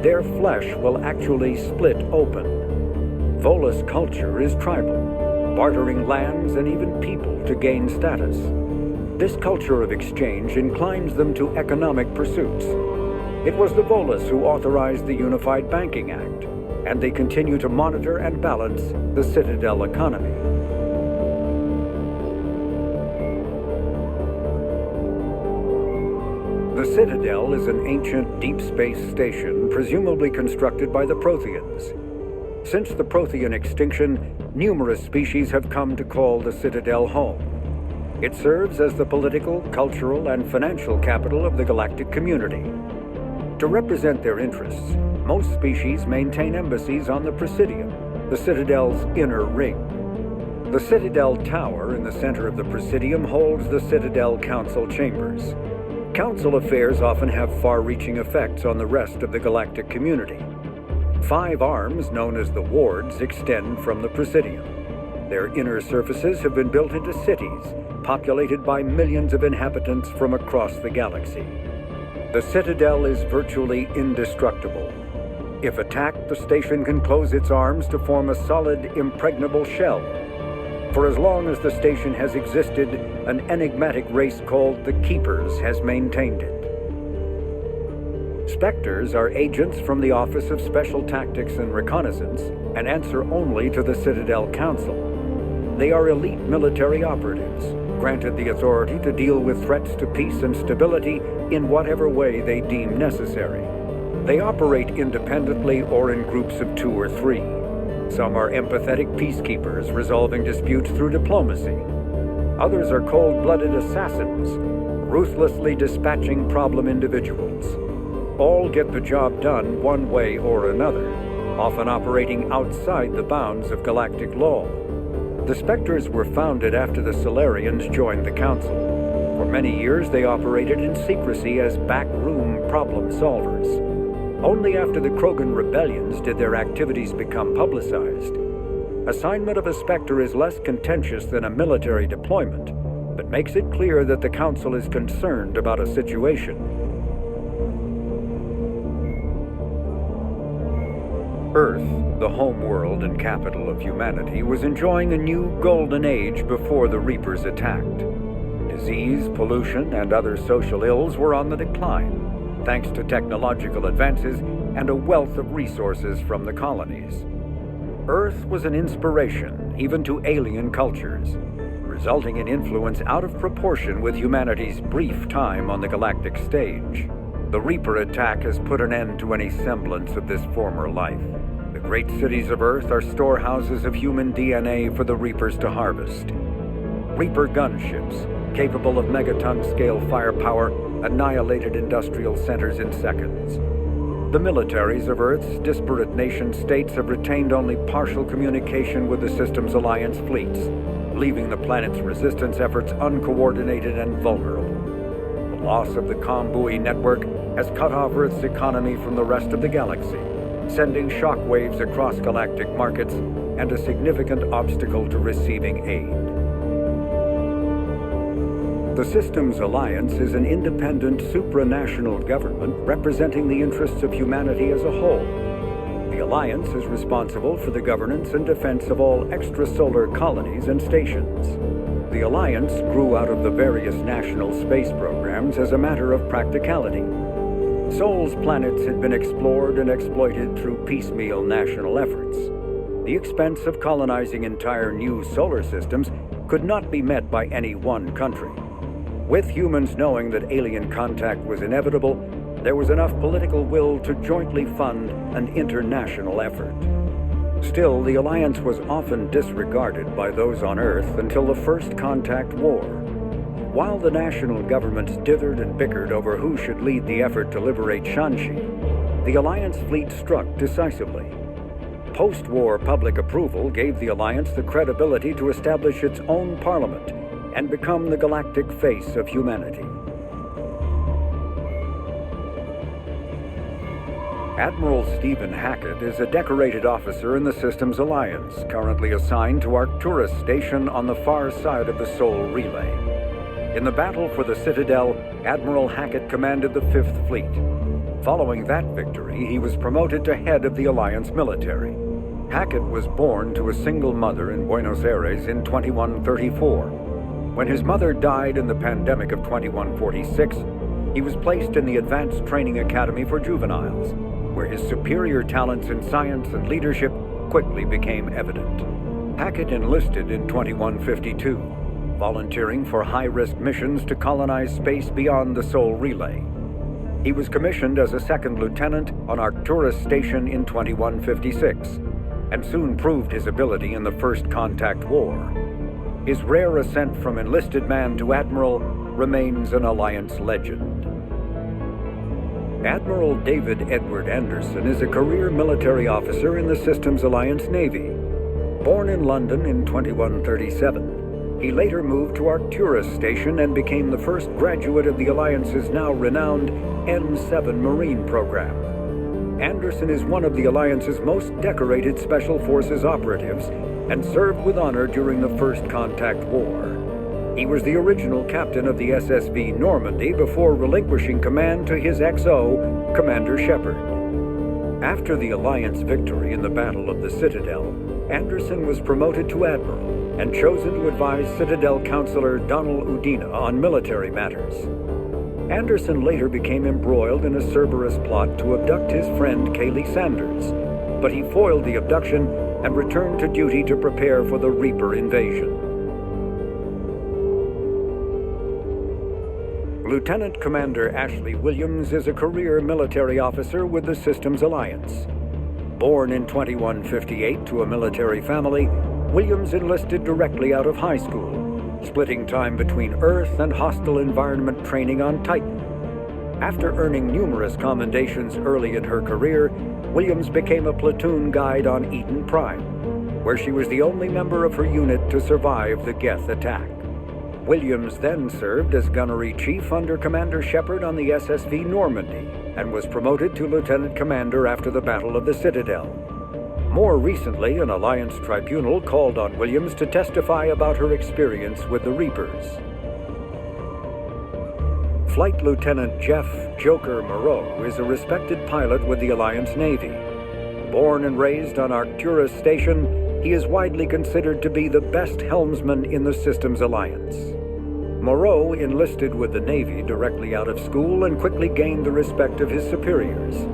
their flesh will actually split open. Volus culture is tribal, bartering lands and even people to gain status. This culture of exchange inclines them to economic pursuits. It was the Volus who authorized the Unified Banking Act, and they continue to monitor and balance the Citadel economy. The Citadel is an ancient deep space station presumably constructed by the Protheans. Since the Prothean extinction, numerous species have come to call the Citadel home. It serves as the political, cultural, and financial capital of the galactic community. To represent their interests, most species maintain embassies on the Presidium, the Citadel's inner ring. The Citadel Tower in the center of the Presidium holds the Citadel Council chambers. Council affairs often have far-reaching effects on the rest of the galactic community. 5 arms, known as the wards, extend from the Presidium. Their inner surfaces have been built into cities, populated by millions of inhabitants from across the galaxy. The Citadel is virtually indestructible. If attacked, the station can close its arms to form a solid, impregnable shell. For as long as the station has existed, an enigmatic race called the Keepers has maintained it. Spectres are agents from the Office of Special Tactics and Reconnaissance and answer only to the Citadel Council. They are elite military operatives, granted the authority to deal with threats to peace and stability in whatever way they deem necessary. They operate independently or in groups of 2 or 3. Some are empathetic peacekeepers resolving disputes through diplomacy. Others are cold-blooded assassins, ruthlessly dispatching problem individuals. All get the job done one way or another, often operating outside the bounds of galactic law. The Spectres were founded after the Solarians joined the Council. For many years, they operated in secrecy as backroom problem solvers. Only after the Krogan rebellions did their activities become publicized. Assignment of a Spectre is less contentious than a military deployment, but makes it clear that the Council is concerned about a situation. Earth, the home world and capital of humanity, was enjoying a new golden age before the Reapers attacked. Disease, pollution, and other social ills were on the decline, thanks to technological advances and a wealth of resources from the colonies. Earth was an inspiration even to alien cultures, resulting in influence out of proportion with humanity's brief time on the galactic stage. The Reaper attack has put an end to any semblance of this former life. The great cities of Earth are storehouses of human DNA for the Reapers to harvest. Reaper gunships, capable of megaton-scale firepower, annihilated industrial centers in seconds. The militaries of Earth's disparate nation-states have retained only partial communication with the system's alliance fleets, leaving the planet's resistance efforts uncoordinated and vulnerable. The loss of the comm buoy network has cut off Earth's economy from the rest of the galaxy, sending shockwaves across galactic markets and a significant obstacle to receiving aid. The Systems Alliance is an independent supranational government representing the interests of humanity as a whole. The Alliance is responsible for the governance and defense of all extrasolar colonies and stations. The Alliance grew out of the various national space programs as a matter of practicality. Sol's planets had been explored and exploited through piecemeal national efforts. The expense of colonizing entire new solar systems could not be met by any one country. With humans knowing that alien contact was inevitable, there was enough political will to jointly fund an international effort. Still, the Alliance was often disregarded by those on Earth until the First Contact War. While the national governments dithered and bickered over who should lead the effort to liberate Shanxi, the Alliance fleet struck decisively. Post-war public approval gave the Alliance the credibility to establish its own parliament and become the galactic face of humanity. Admiral Stephen Hackett is a decorated officer in the Systems Alliance, currently assigned to Arcturus Station on the far side of the Sol Relay. In the battle for the Citadel, Admiral Hackett commanded the 5th Fleet. Following that victory, he was promoted to head of the Alliance military. Hackett was born to a single mother in Buenos Aires in 2134. When his mother died in the pandemic of 2146, he was placed in the Advanced Training Academy for Juveniles, where his superior talents in science and leadership quickly became evident. Hackett enlisted in 2152, volunteering for high-risk missions to colonize space beyond the Sol Relay. He was commissioned as a second lieutenant on Arcturus Station in 2156, and soon proved his ability in the First Contact War. His rare ascent from enlisted man to admiral remains an Alliance legend. Admiral David Edward Anderson is a career military officer in the Systems Alliance Navy. Born in London in 2137, he later moved to Arcturus Station and became the first graduate of the Alliance's now renowned M7 Marine program. Anderson is one of the Alliance's most decorated Special Forces operatives and served with honor during the First Contact War. He was the original captain of the SSV Normandy before relinquishing command to his XO, Commander Shepard. After the Alliance victory in the Battle of the Citadel, Anderson was promoted to admiral and chosen to advise Citadel Counselor Donald Udina on military matters. Anderson later became embroiled in a Cerberus plot to abduct his friend Kaylee Sanders, but he foiled the abduction and returned to duty to prepare for the Reaper invasion. Lieutenant Commander Ashley Williams is a career military officer with the Systems Alliance. Born in 2158 to a military family, Williams enlisted directly out of high school, splitting time between Earth and hostile environment training on Titan. After earning numerous commendations early in her career, Williams became a platoon guide on Eden Prime. where she was the only member of her unit to survive the Geth attack. Williams then served as gunnery chief under Commander Shepard on the SSV Normandy and was promoted to lieutenant commander after the Battle of the Citadel. More recently, an Alliance tribunal called on Williams to testify about her experience with the Reapers. Flight Lieutenant Jeff "Joker" Moreau is a respected pilot with the Alliance Navy. Born and raised on Arcturus Station, he is widely considered to be the best helmsman in the system's alliance. Moreau enlisted with the Navy directly out of school and quickly gained the respect of his superiors.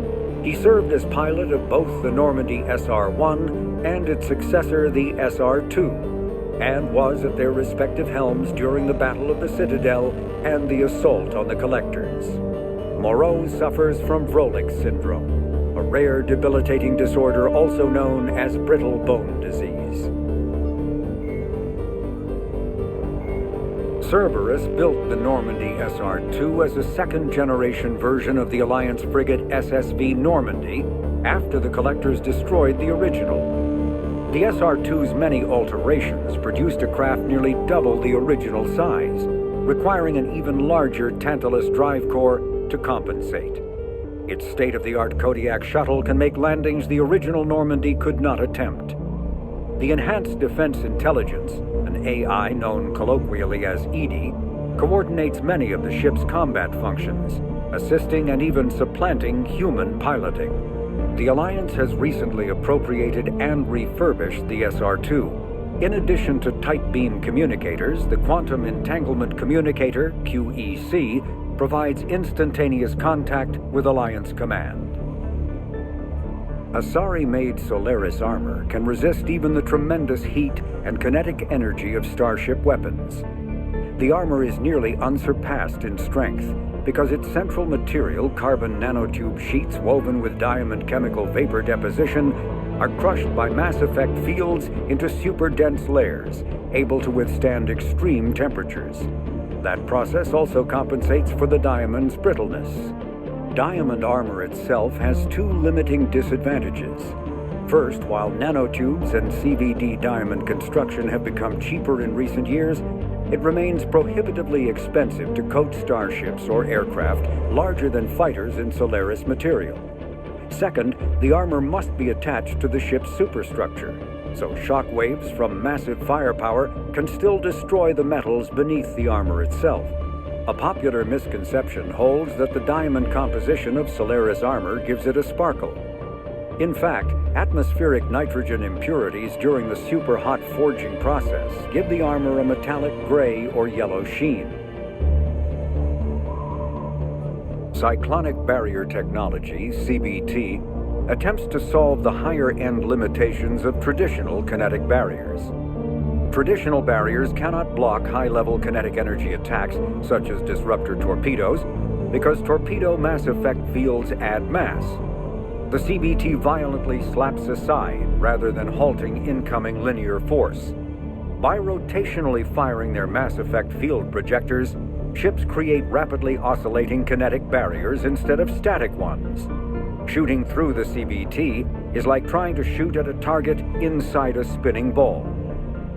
He served as pilot of both the Normandy SR-1 and its successor, the SR-2, and was at their respective helms during the Battle of the Citadel and the assault on the Collectors. Moreau suffers from Vrolik syndrome, a rare debilitating disorder also known as brittle bone disease. Cerberus built the Normandy SR-2 as a second-generation version of the Alliance frigate SSV Normandy after the Collectors destroyed the original. The SR-2's many alterations produced a craft nearly double the original size, requiring an even larger Tantalus drive core to compensate. Its state-of-the-art Kodiak shuttle can make landings the original Normandy could not attempt. The Enhanced Defense Intelligence, an AI known colloquially as EDI, coordinates many of the ship's combat functions, assisting and even supplanting human piloting. The Alliance has recently appropriated and refurbished the SR-2. In addition to tight beam communicators, the Quantum Entanglement Communicator, QEC, provides instantaneous contact with Alliance Command. Asari-made Solaris armor can resist even the tremendous heat and kinetic energy of starship weapons. The armor is nearly unsurpassed in strength because its central material, carbon nanotube sheets woven with diamond chemical vapor deposition, are crushed by mass effect fields into super-dense layers, able to withstand extreme temperatures. That process also compensates for the diamond's brittleness. Diamond armor itself has two limiting disadvantages. First, while nanotubes and CVD diamond construction have become cheaper in recent years, it remains prohibitively expensive to coat starships or aircraft larger than fighters in Solaris material. Second, the armor must be attached to the ship's superstructure, so shock waves from massive firepower can still destroy the metals beneath the armor itself. A popular misconception holds that the diamond composition of Solaris armor gives it a sparkle. In fact, atmospheric nitrogen impurities during the super-hot forging process give the armor a metallic gray or yellow sheen. Cyclonic barrier technology, CBT, attempts to solve the higher-end limitations of traditional kinetic barriers. Traditional barriers cannot block high-level kinetic energy attacks, such as disruptor torpedoes, because torpedo mass effect fields add mass. The CBT violently slaps aside rather than halting incoming linear force. By rotationally firing their mass effect field projectors, ships create rapidly oscillating kinetic barriers instead of static ones. Shooting through the CBT is like trying to shoot at a target inside a spinning ball.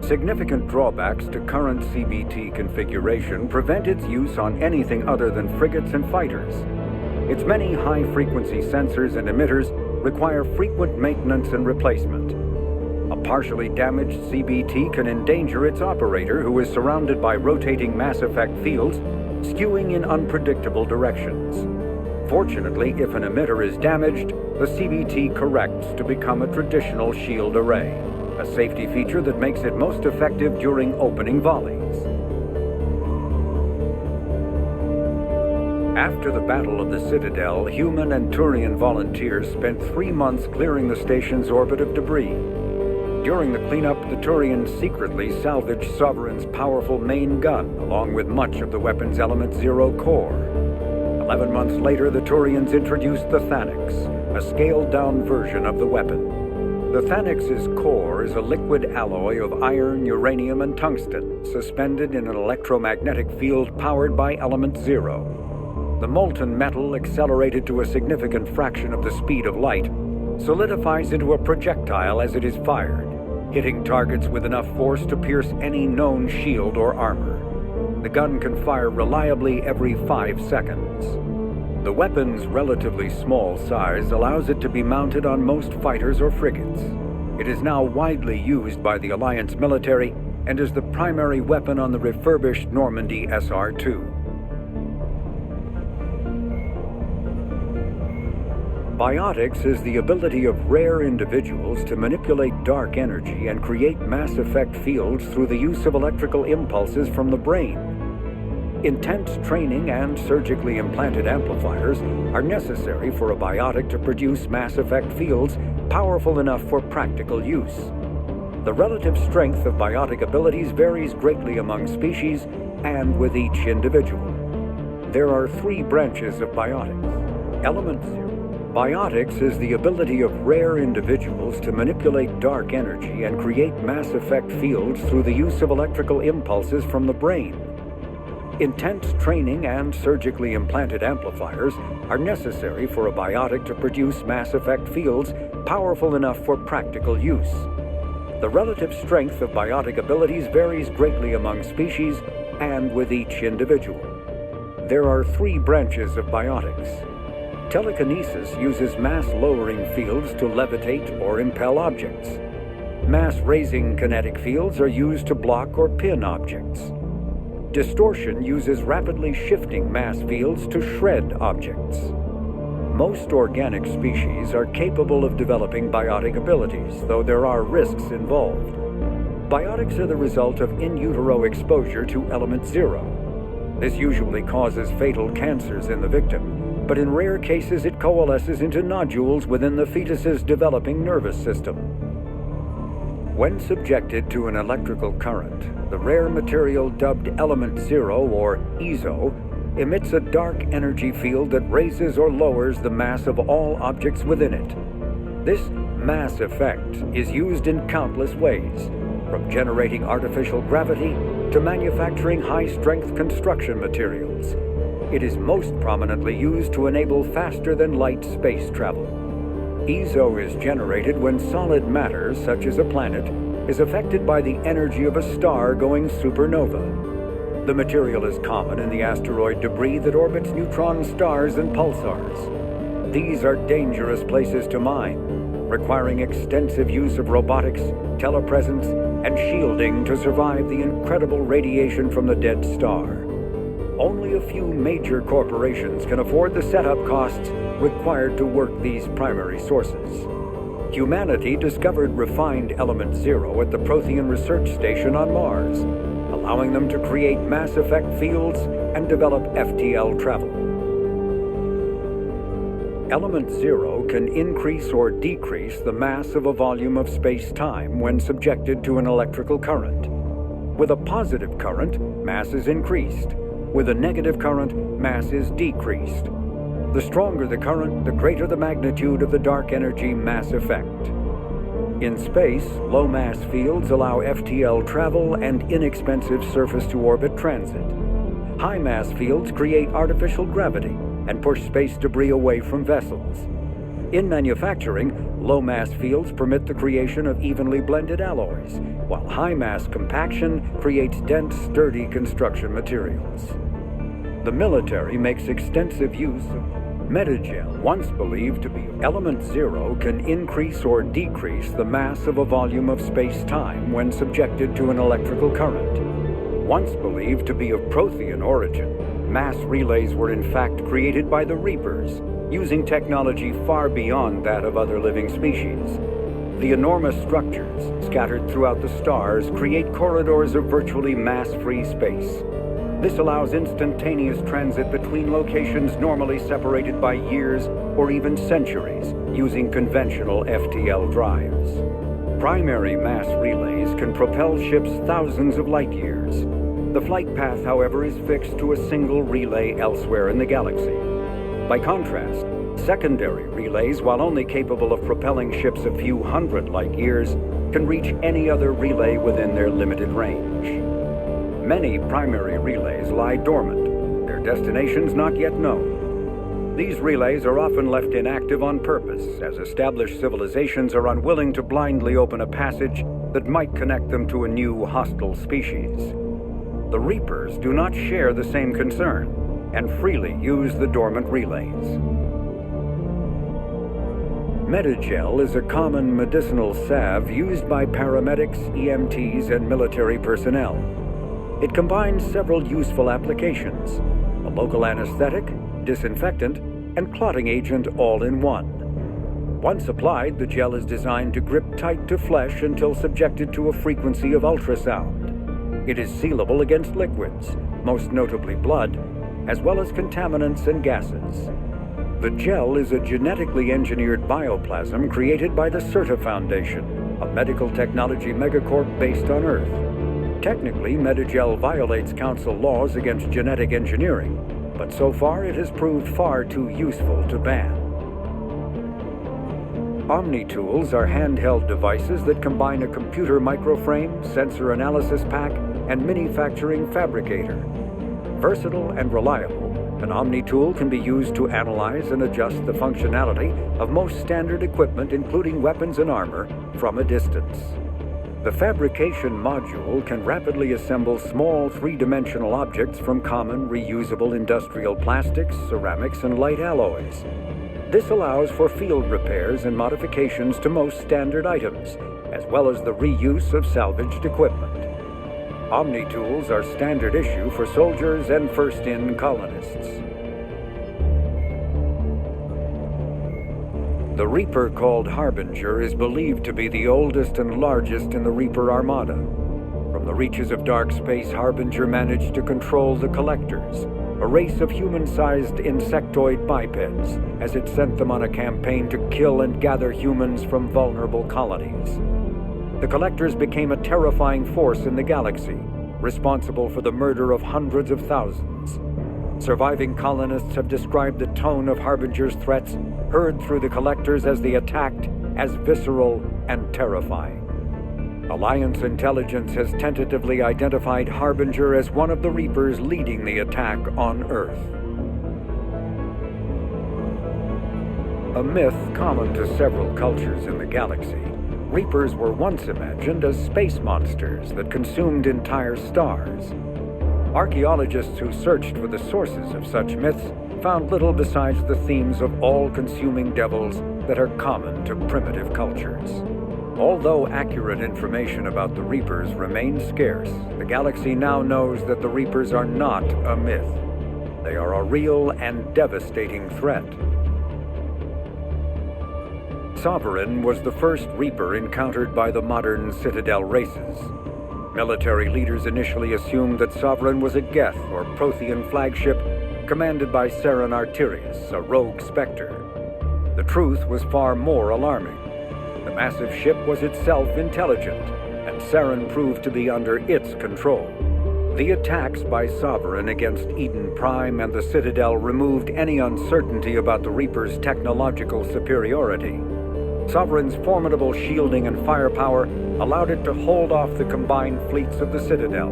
Significant drawbacks to current CBT configuration prevent its use on anything other than frigates and fighters. Its many high-frequency sensors and emitters require frequent maintenance and replacement. A partially damaged CBT can endanger its operator, who is surrounded by rotating mass effect fields, skewing in unpredictable directions. Fortunately, if an emitter is damaged, the CBT corrects to become a traditional shield array, a safety feature that makes it most effective during opening volleys. After the Battle of the Citadel, human and Turian volunteers spent 3 months clearing the station's orbit of debris. During the cleanup, the Turians secretly salvaged Sovereign's powerful main gun, along with much of the weapon's element Zero core. 11 months later, the Turians introduced the Thanix, a scaled-down version of the weapon. The Thanix's core is a liquid alloy of iron, uranium, and tungsten, suspended in an electromagnetic field powered by element Zero. The molten metal, accelerated to a significant fraction of the speed of light, solidifies into a projectile as it is fired, hitting targets with enough force to pierce any known shield or armor. The gun can fire reliably every 5 seconds. The weapon's relatively small size allows it to be mounted on most fighters or frigates. It is now widely used by the Alliance military and is the primary weapon on the refurbished Normandy SR-2. Biotics is the ability of rare individuals to manipulate dark energy and create mass effect fields through the use of electrical impulses from the brain. Intense training and surgically implanted amplifiers are necessary for a biotic to produce mass effect fields powerful enough for practical use. The relative strength of biotic abilities varies greatly among species and with each individual. There are 3 branches of biotics. Element 0. Biotics is the ability of rare individuals to manipulate dark energy and create mass effect fields through the use of electrical impulses from the brain. Intense training and surgically implanted amplifiers are necessary for a biotic to produce mass effect fields powerful enough for practical use. The relative strength of biotic abilities varies greatly among species and with each individual. There are 3 branches of biotics. Telekinesis uses mass-lowering fields to levitate or impel objects. Mass-raising kinetic fields are used to block or pin objects. Distortion uses rapidly shifting mass fields to shred objects. Most organic species are capable of developing biotic abilities, though there are risks involved. Biotics are the result of in utero exposure to element 0. This usually causes fatal cancers in the victim, but in rare cases it coalesces into nodules within the fetus's developing nervous system. When subjected to an electrical current, the rare material dubbed Element 0, or EZO, emits a dark energy field that raises or lowers the mass of all objects within it. This mass effect is used in countless ways, from generating artificial gravity to manufacturing high-strength construction materials. It is most prominently used to enable faster-than-light space travel. EZO is generated when solid matter, such as a planet, is affected by the energy of a star going supernova. The material is common in the asteroid debris that orbits neutron stars and pulsars. These are dangerous places to mine, requiring extensive use of robotics, telepresence, and shielding to survive the incredible radiation from the dead star. Only a few major corporations can afford the setup costs required to work these primary sources. Humanity discovered refined Element 0 at the Prothean Research Station on Mars, allowing them to create mass effect fields and develop FTL travel. Element 0 can increase or decrease the mass of a volume of space-time when subjected to an electrical current. With a positive current, mass is increased. With a negative current, mass is decreased. The stronger the current, the greater the magnitude of the dark energy mass effect. In space, low-mass fields allow FTL travel and inexpensive surface-to-orbit transit. High-mass fields create artificial gravity and push space debris away from vessels. In manufacturing, low-mass fields permit the creation of evenly blended alloys, while high-mass compaction creates dense, sturdy construction materials. The military makes extensive use of Metagel, once believed to be Element 0, can increase or decrease the mass of a volume of space-time when subjected to an electrical current. Once believed to be of Prothean origin, mass relays were in fact created by the Reapers, using technology far beyond that of other living species. The enormous structures, scattered throughout the stars, create corridors of virtually mass-free space. This allows instantaneous transit between locations normally separated by years or even centuries, using conventional FTL drives. Primary mass relays can propel ships thousands of light years. The flight path, however, is fixed to a single relay elsewhere in the galaxy. By contrast, secondary relays, while only capable of propelling ships a few hundred light years, can reach any other relay within their limited range. Many primary relays lie dormant, their destinations not yet known. These relays are often left inactive on purpose, as established civilizations are unwilling to blindly open a passage that might connect them to a new hostile species. The Reapers do not share the same concern and freely use the dormant relays. Medigel is a common medicinal salve used by paramedics, EMTs, and military personnel. It combines several useful applications: a local anesthetic, disinfectant, and clotting agent all in one. Once applied, the gel is designed to grip tight to flesh until subjected to a frequency of ultrasound. It is sealable against liquids, most notably blood, as well as contaminants and gases. The gel is a genetically engineered bioplasm created by the CERTA Foundation, a medical technology megacorp based on Earth. Technically, Medigel violates council laws against genetic engineering, but so far it has proved far too useful to ban. Omni-tools are handheld devices that combine a computer microframe, sensor analysis pack, and manufacturing fabricator. Versatile and reliable, an Omni-tool can be used to analyze and adjust the functionality of most standard equipment, including weapons and armor, from a distance. The fabrication module can rapidly assemble small three-dimensional objects from common reusable industrial plastics, ceramics, and light alloys. This allows for field repairs and modifications to most standard items, as well as the reuse of salvaged equipment. Omni-tools are standard issue for soldiers and first-in colonists. The Reaper called Harbinger is believed to be the oldest and largest in the Reaper Armada. From the reaches of dark space, Harbinger managed to control the Collectors, a race of human-sized insectoid bipeds, as it sent them on a campaign to kill and gather humans from vulnerable colonies. The Collectors became a terrifying force in the galaxy, responsible for the murder of hundreds of thousands. Surviving colonists have described the tone of Harbinger's threats heard through the Collectors as they attacked as visceral and terrifying. Alliance intelligence has tentatively identified Harbinger as one of the Reapers leading the attack on Earth. A myth common to several cultures in the galaxy, Reapers were once imagined as space monsters that consumed entire stars. Archaeologists who searched for the sources of such myths found little besides the themes of all-consuming devils that are common to primitive cultures. Although accurate information about the Reapers remains scarce, the galaxy now knows that the Reapers are not a myth. They are a real and devastating threat. Sovereign was the first Reaper encountered by the modern Citadel races. Military leaders initially assumed that Sovereign was a Geth or Prothean flagship commanded by Saren Arterius, a rogue Spectre. The truth was far more alarming. The massive ship was itself intelligent, and Saren proved to be under its control. The attacks by Sovereign against Eden Prime and the Citadel removed any uncertainty about the Reaper's technological superiority. Sovereign's formidable shielding and firepower allowed it to hold off the combined fleets of the Citadel,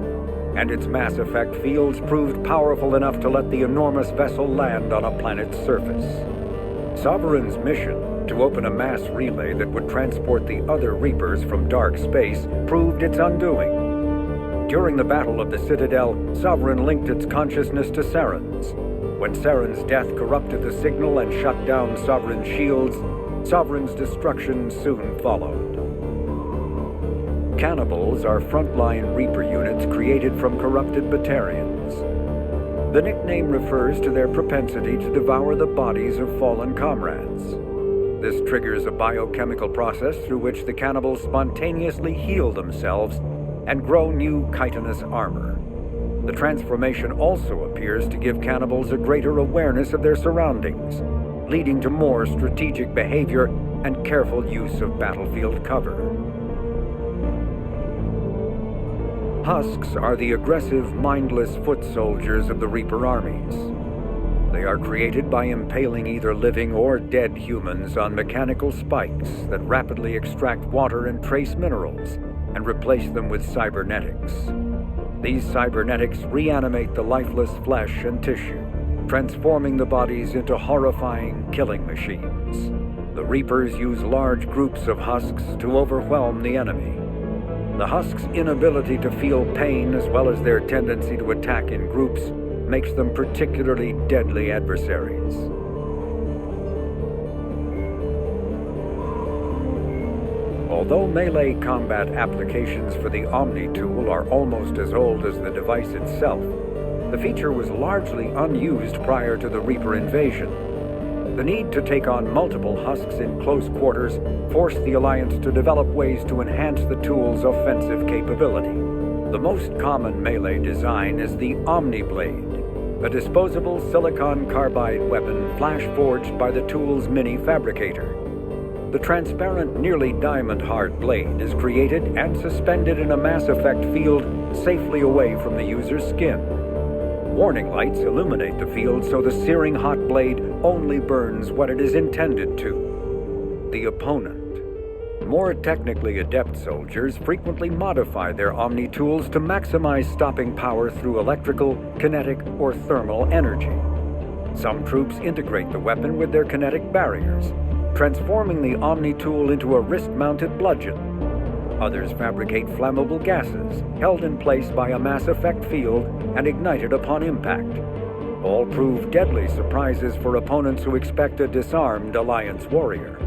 and its mass effect fields proved powerful enough to let the enormous vessel land on a planet's surface. Sovereign's mission, to open a mass relay that would transport the other Reapers from dark space, proved its undoing. During the Battle of the Citadel, Sovereign linked its consciousness to Saren's. When Saren's death corrupted the signal and shut down Sovereign's shields, Sovereign's destruction soon followed. Cannibals are frontline Reaper units created from corrupted Batarians. The nickname refers to their propensity to devour the bodies of fallen comrades. This triggers a biochemical process through which the cannibals spontaneously heal themselves and grow new chitinous armor. The transformation also appears to give cannibals a greater awareness of their surroundings, leading to more strategic behavior and careful use of battlefield cover. Husks are the aggressive, mindless foot soldiers of the Reaper armies. They are created by impaling either living or dead humans on mechanical spikes that rapidly extract water and trace minerals and replace them with cybernetics. These cybernetics reanimate the lifeless flesh and tissue, transforming the bodies into horrifying killing machines. The Reapers use large groups of husks to overwhelm the enemy. The Husks' inability to feel pain, as well as their tendency to attack in groups, makes them particularly deadly adversaries. Although melee combat applications for the Omni tool are almost as old as the device itself, the feature was largely unused prior to the Reaper invasion. The need to take on multiple Husks in close quarters forced the Alliance to develop ways to enhance the tool's offensive capability. The most common melee design is the Omni Blade, a disposable silicon carbide weapon flash-forged by the tool's mini-fabricator. The transparent, nearly diamond-hard blade is created and suspended in a mass effect field safely away from the user's skin. Warning lights illuminate the field so the searing hot blade only burns what it is intended to: the opponent. More technically adept soldiers frequently modify their Omni tools to maximize stopping power through electrical, kinetic, or thermal energy. Some troops integrate the weapon with their kinetic barriers, transforming the Omni tool into a wrist-mounted bludgeon. Others fabricate flammable gases, held in place by a mass effect field and ignited upon impact. All prove deadly surprises for opponents who expect a disarmed Alliance warrior.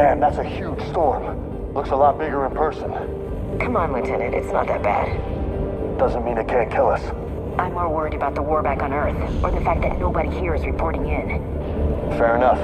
Damn, that's a huge storm. Looks a lot bigger in person. Come on, Lieutenant, it's not that bad. Doesn't mean it can't kill us. I'm more worried about the war back on Earth, or the fact that nobody here is reporting in. Fair enough.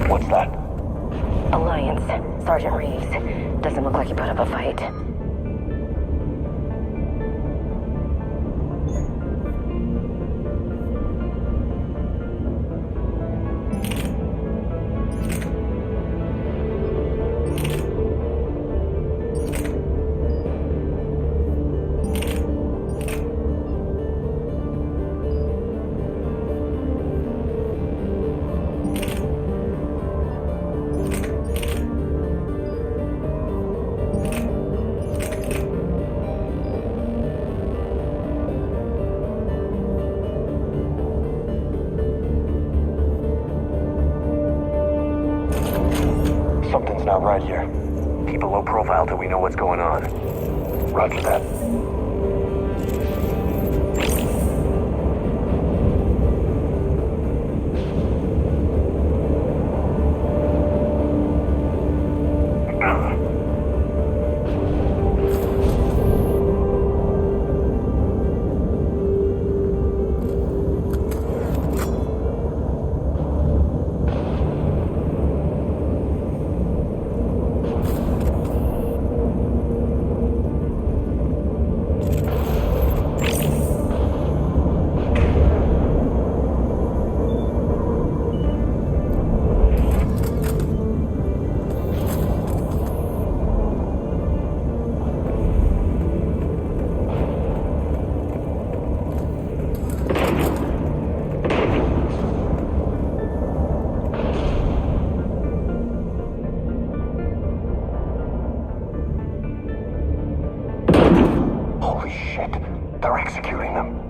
What's that? Alliance. Sergeant Reeves. Doesn't look like he put up a fight. Something's not right here. Keep a low profile till we know what's going on. Roger that. Holy shit, they're executing them.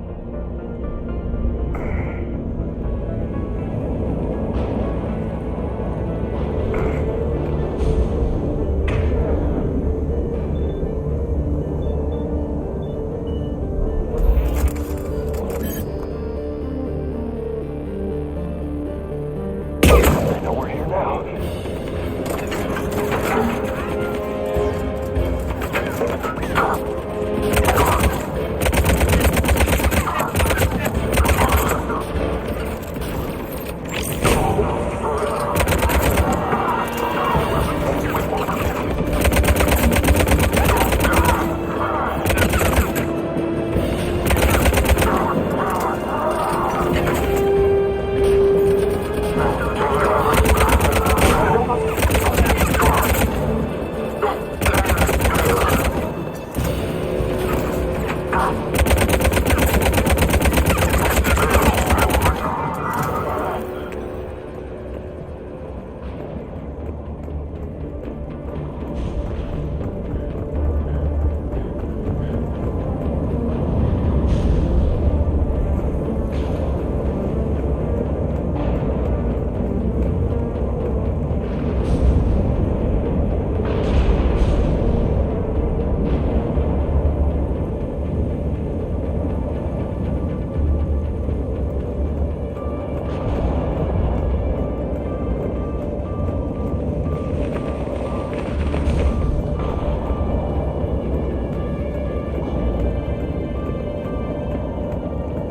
I know we're here now.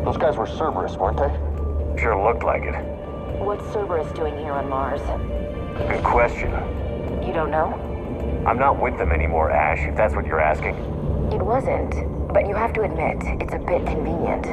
Those guys were Cerberus, weren't they? Sure looked like it. What's Cerberus doing here on Mars? Good question. You don't know? I'm not with them anymore, Ash, if that's what you're asking. It wasn't, but you have to admit, it's a bit convenient.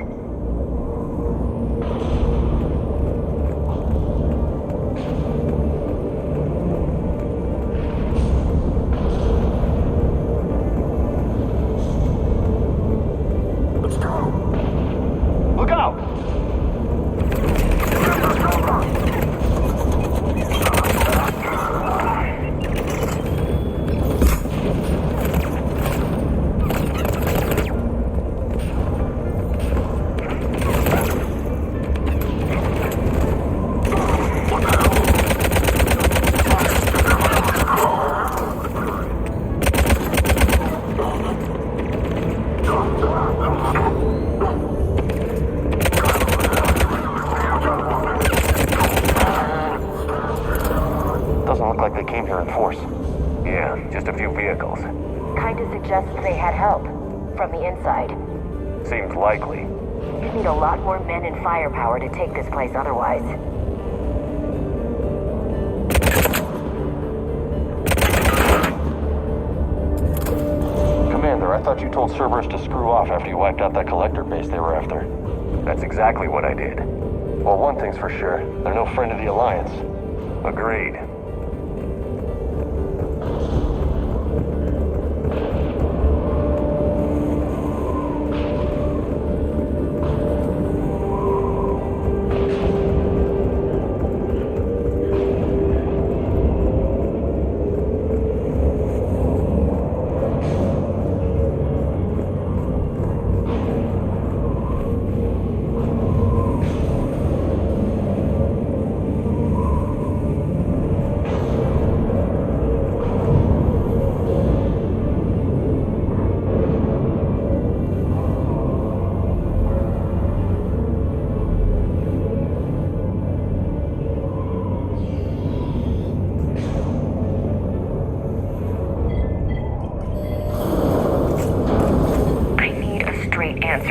Yeah, just a few vehicles. Kinda suggests they had help. From the inside. Seems likely. You need a lot more men and firepower to take this place otherwise. Commander, I thought you told Cerberus to screw off after you wiped out that collector base they were after. That's exactly what I did. Well, one thing's for sure. They're no friend of the Alliance. Agreed.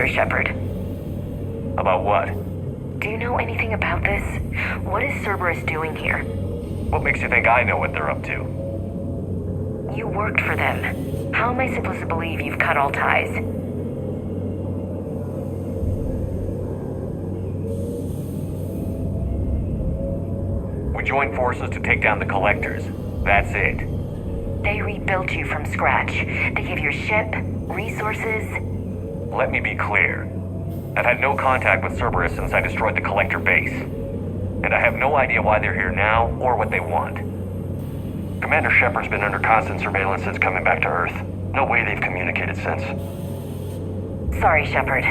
Shepard. About what? Do you know anything about this? What is Cerberus doing here? What makes you think I know what they're up to? You worked for them. How am I supposed to believe you've cut all ties? We joined forces to take down the collectors. That's it. They rebuilt you from scratch. They gave you a ship, resources. Let me be clear. I've had no contact with Cerberus since I destroyed the collector base. And I have no idea why they're here now or what they want. Commander Shepard's been under constant surveillance since coming back to Earth. No way they've communicated since. Sorry, Shepard.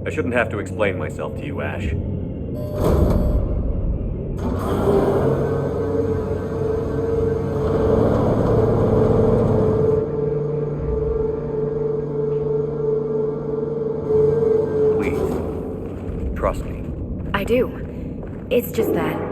I shouldn't have to explain myself to you, Ash. Please, trust me. I do. It's just that.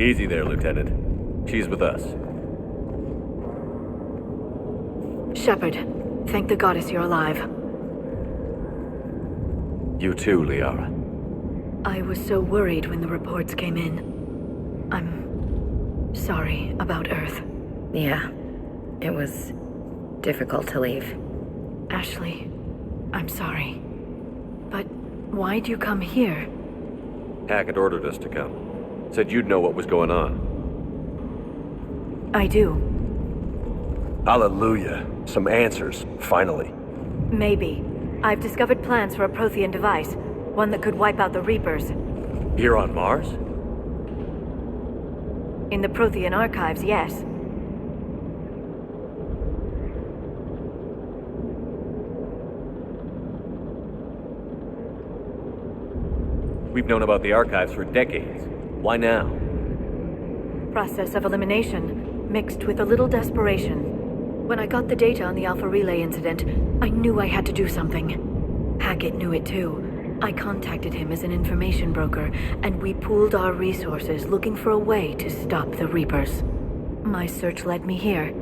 Easy there, Lieutenant. She's with us. Shepard, thank the goddess you're alive. You too, Liara. I was so worried when the reports came in. I'm sorry about Earth. Yeah, it was difficult to leave. Ashley, I'm sorry. But why'd you come here? Hackett ordered us to come. Said you'd know what was going on. I do. Hallelujah. Some answers, finally. Maybe. I've discovered plans for a Prothean device. One that could wipe out the Reapers. Here on Mars? In the Prothean archives, yes. We've known about the archives for decades. Why now? Process of elimination, mixed with a little desperation. When I got the data on the Alpha Relay incident, I knew I had to do something. Hackett knew it too. I contacted him as an information broker, and we pooled our resources looking for a way to stop the Reapers. My search led me here.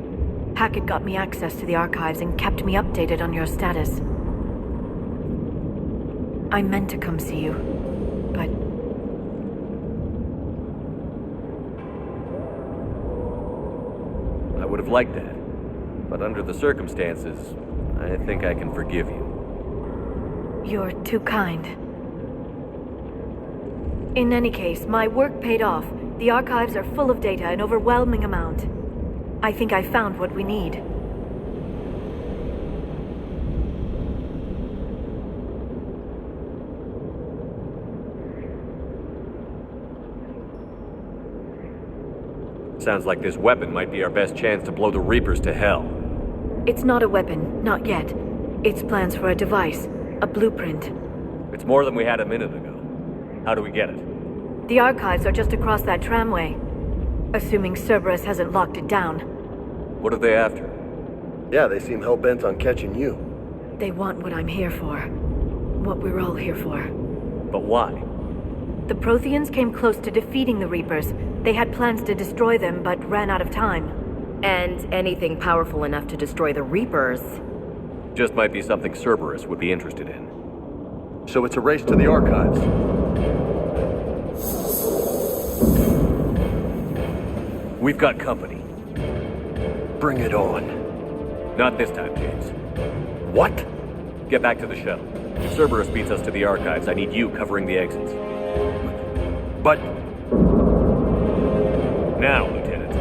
Hackett got me access to the archives and kept me updated on your status. I meant to come see you, but would have liked that. But under the circumstances, I think I can forgive you. You're too kind. In any case, my work paid off. The archives are full of data, an overwhelming amount. I think I found what we need. Sounds like this weapon might be our best chance to blow the Reapers to hell. It's not a weapon, not yet. It's plans for a device, a blueprint. It's more than we had a minute ago. How do we get it? The archives are just across that tramway. Assuming Cerberus hasn't locked it down. What are they after? Yeah, they seem hell-bent on catching you. They want what I'm here for. What we're all here for. But why? The Protheans came close to defeating the Reapers. They had plans to destroy them, but ran out of time. And anything powerful enough to destroy the Reapers. Just might be something Cerberus would be interested in. So it's a race to the archives. We've got company. Bring it on. Not this time, James. What? Get back to the shuttle. If Cerberus beats us to the archives, I need you covering the exits. But... Now, Lieutenant.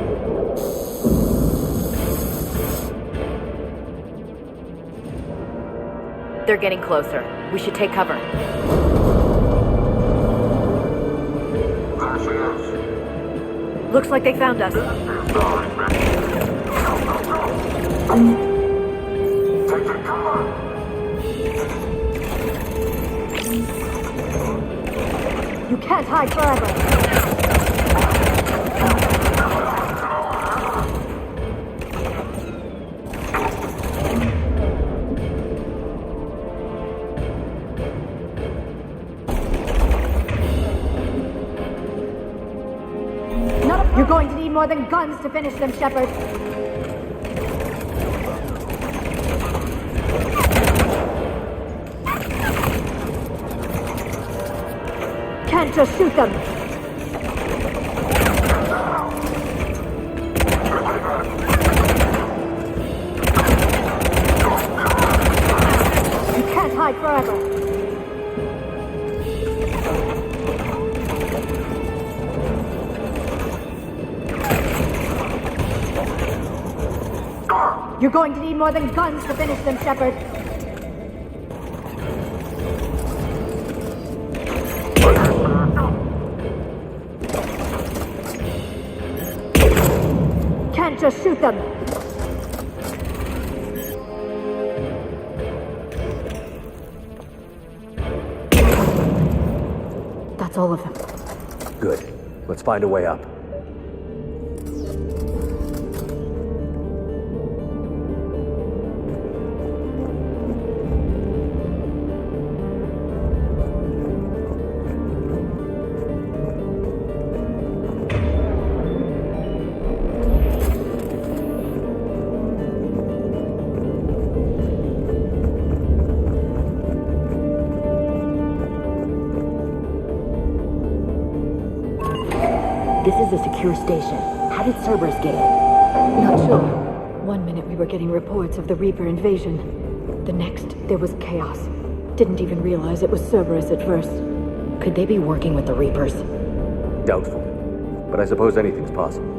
They're getting closer. We should take cover. Looks like they found us. You can't hide forever. You're going to need more than guns to finish them, Shepard. Can't just shoot them. You can't hide forever. You're going to need more than guns to finish them, Shepard. Can't just shoot them. That's all of them. Good. Let's find a way up. This is a secure station. How did Cerberus get in? Not sure. 1 minute we were getting reports of the Reaper invasion. The next, there was chaos. Didn't even realize it was Cerberus at first. Could they be working with the Reapers? Doubtful. But I suppose anything's possible.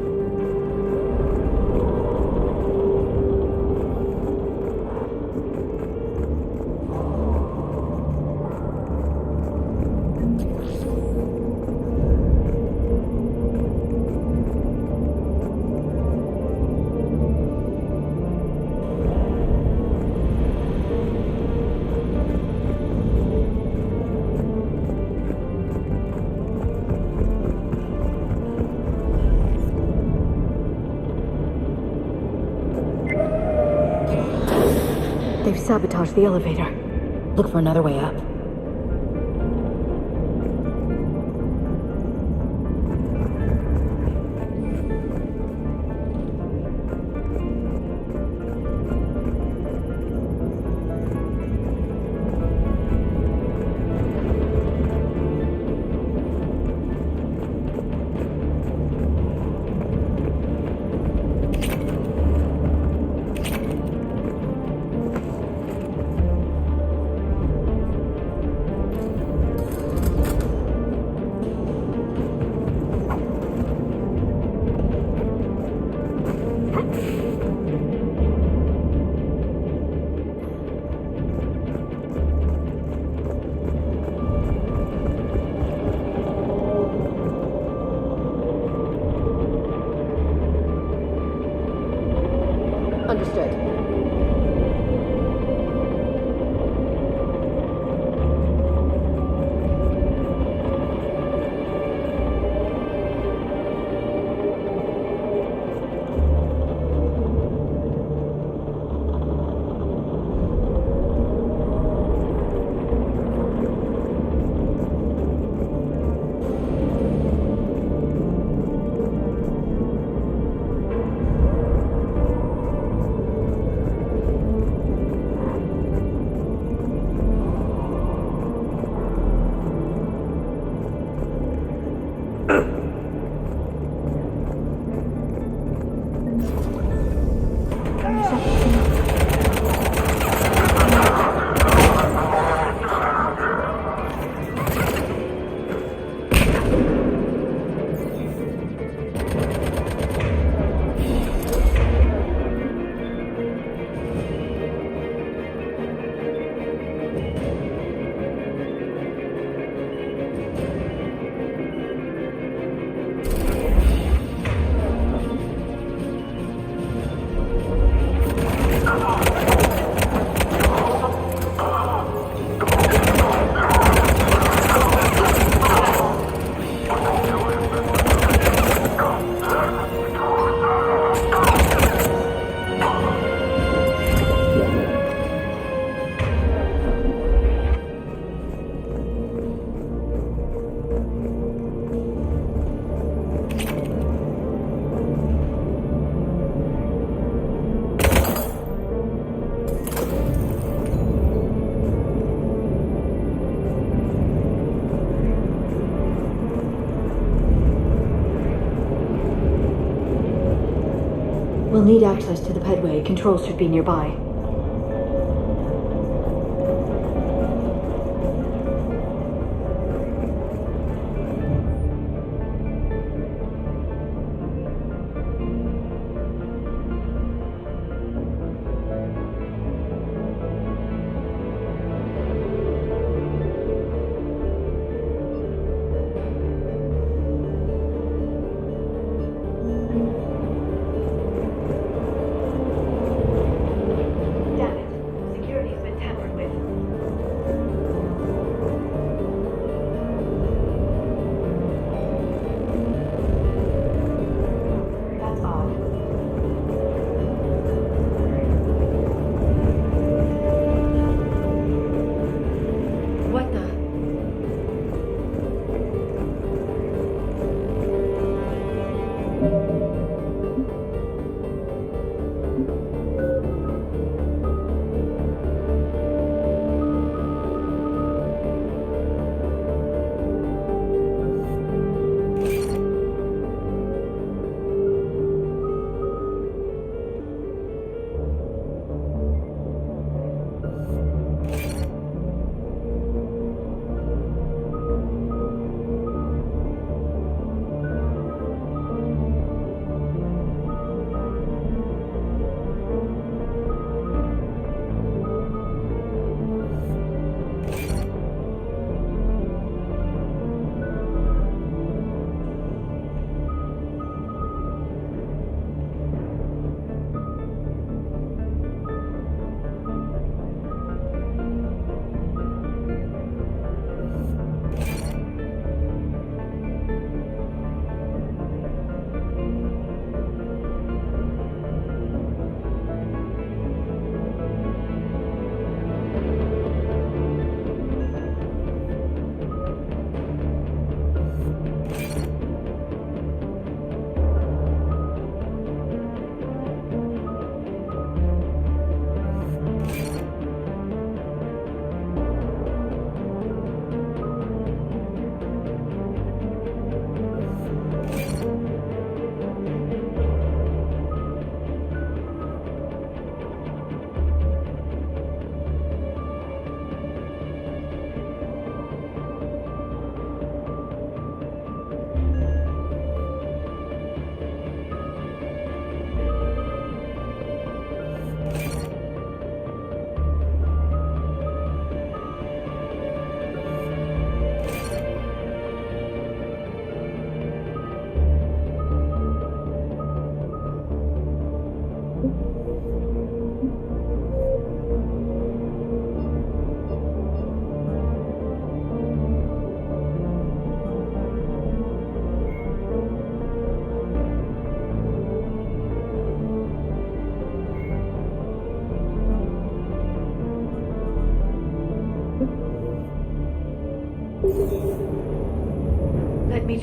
They've sabotaged the elevator. Look for another way up. Understood. We'll need access to the pedway. Controls should be nearby.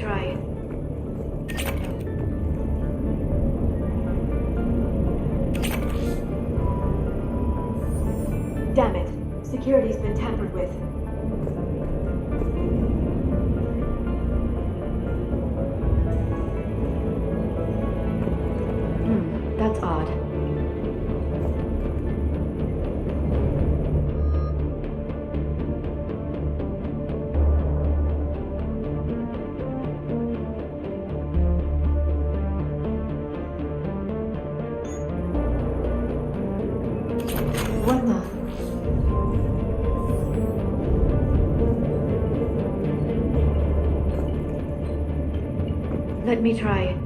try. Damn it. Security's been tampered with. That's odd. What the? Let me try.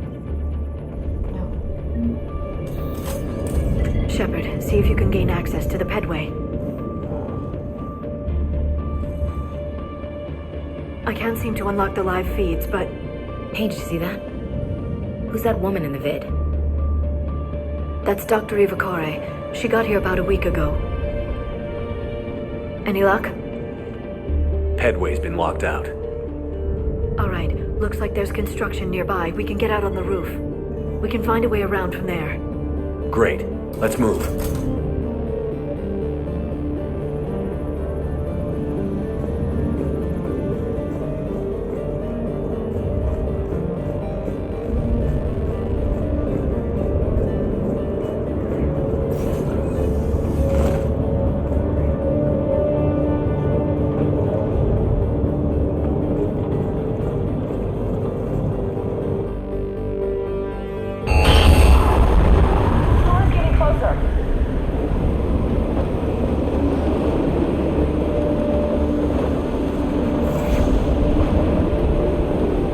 No. Shepard, see if you can gain access to the pedway. I can't seem to unlock the live feeds, but... Hey, did you see that? Who's that woman in the vid? That's Dr. Ivakore. She got here about a week ago. Any luck? Headway's been locked out. All right. Looks like there's construction nearby. We can get out on the roof. We can find a way around from there. Great. Let's move.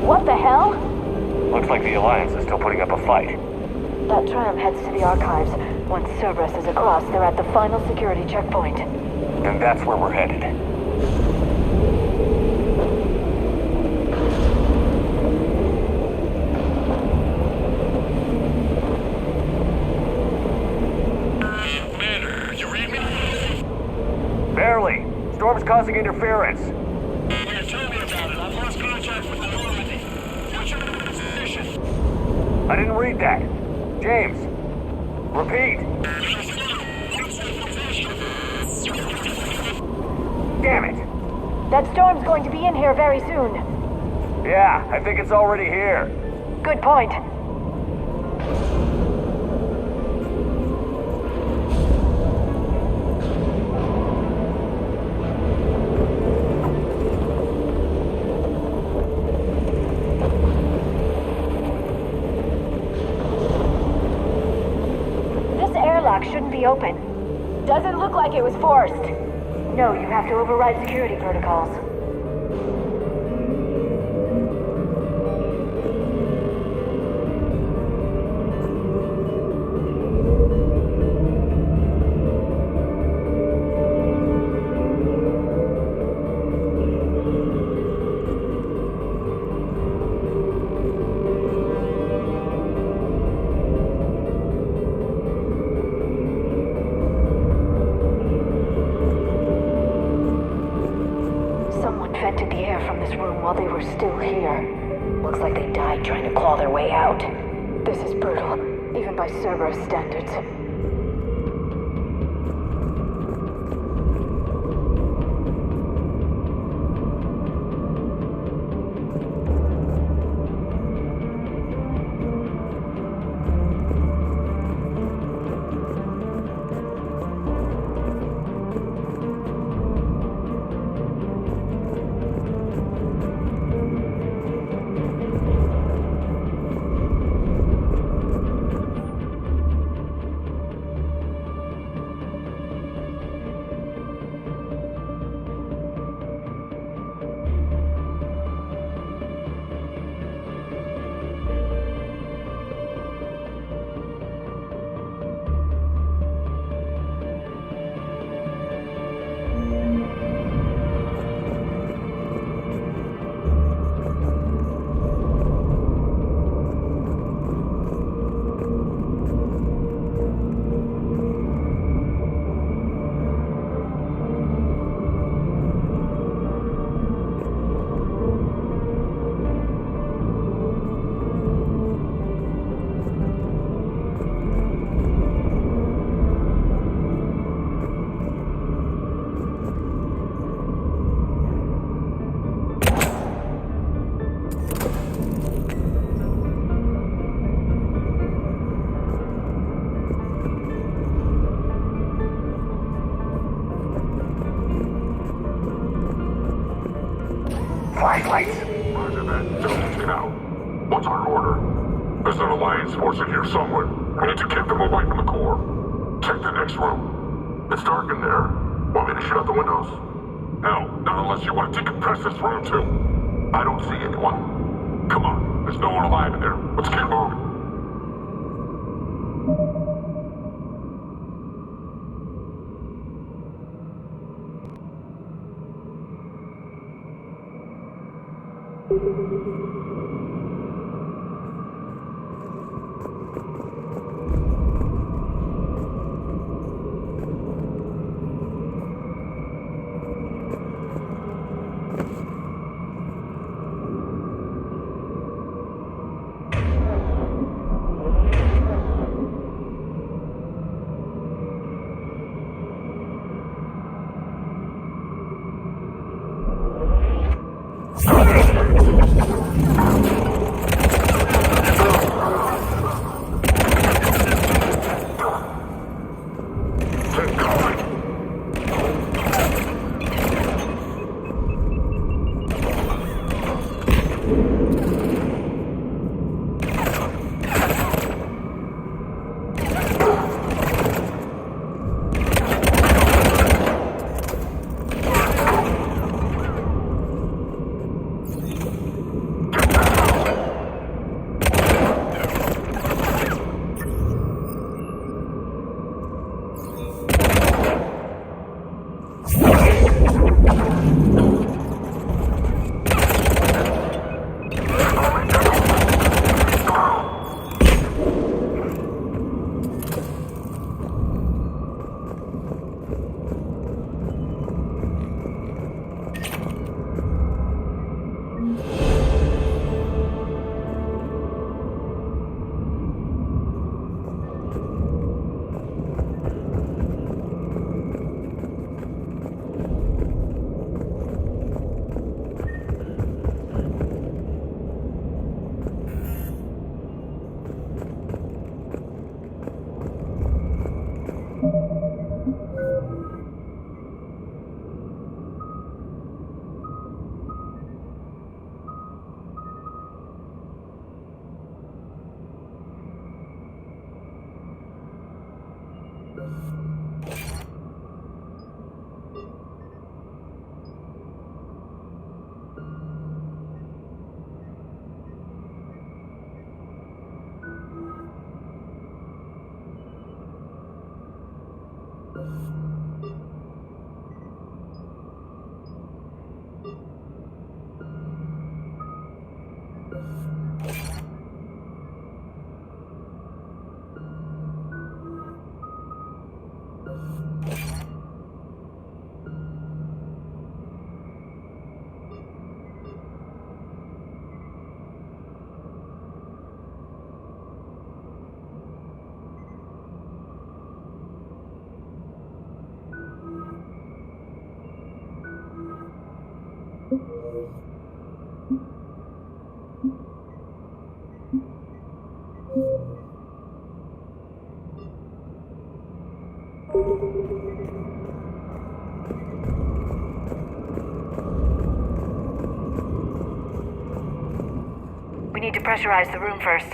What the hell? Looks like the Alliance is still putting up a fight. That tram heads to the archives. Once Cerberus is across, they're at the final security checkpoint. And that's where we're headed. Commander, you read me? Barely. Storm's causing interference. Yeah, tell me about it. I've lost contact with the Normandy. What's your position? I didn't read that. James, repeat. Damn it. That storm's going to be in here very soon. Yeah, I think it's already here. Good point. Shouldn't be open. Doesn't look like it was forced. No, you have to override security protocols. Vented the air from this room while they were still here. Looks like they died trying to claw their way out. This is brutal, even by Cerberus standards. There's an Alliance force in here somewhere. We need to keep them away from the core. Check the next room. It's dark in there. Want me to shut out the windows? No, not unless you want to decompress this room too. I don't see anyone. Come on, there's no one alive in there. Let's keep moving. We need to pressurize the room first.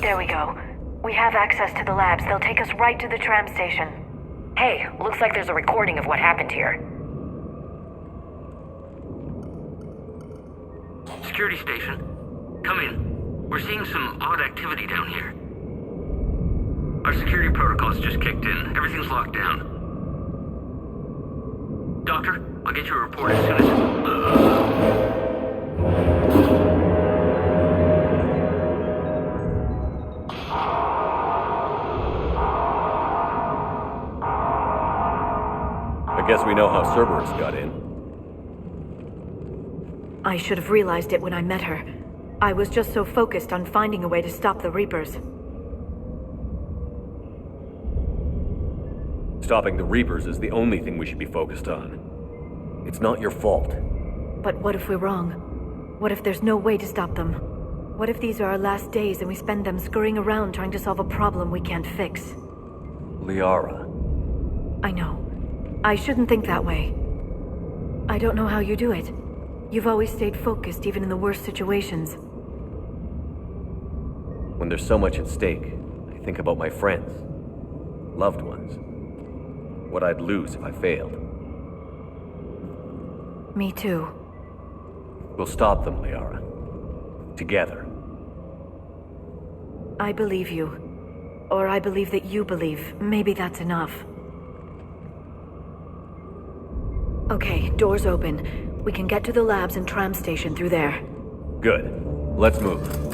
There we go. We have access to the labs. They'll take us right to the tram station. Hey, looks like there's a recording of what happened here. Security station. Come in. We're seeing some odd activity down here. Our security protocols just kicked in. Everything's locked down. Doctor, I'll get you a report as soon as... I guess we know how Cerberus got in. I should have realized it when I met her. I was just so focused on finding a way to stop the Reapers. Stopping the Reapers is the only thing we should be focused on. It's not your fault. But what if we're wrong? What if there's no way to stop them? What if these are our last days and we spend them scurrying around trying to solve a problem we can't fix? Liara. I know. I shouldn't think that way. I don't know how you do it. You've always stayed focused, even in the worst situations. When there's so much at stake, I think about my friends, loved ones, what I'd lose if I failed. Me too. We'll stop them, Liara. Together. I believe you. Or I believe that you believe. Maybe that's enough. Okay, doors open. We can get to the labs and tram station through there. Good. Let's move.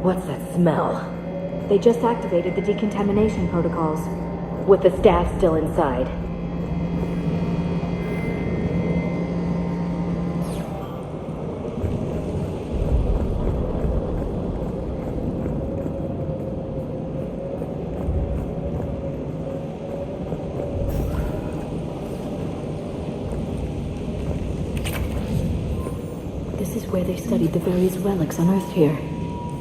What's that smell? They just activated the decontamination protocols, with the staff still inside. This is where they studied the various relics unearthed here.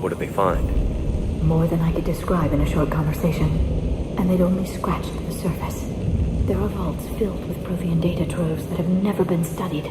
What did they find? More than I could describe in a short conversation. And they'd only scratched the surface. There are vaults filled with Prothean data troves that have never been studied.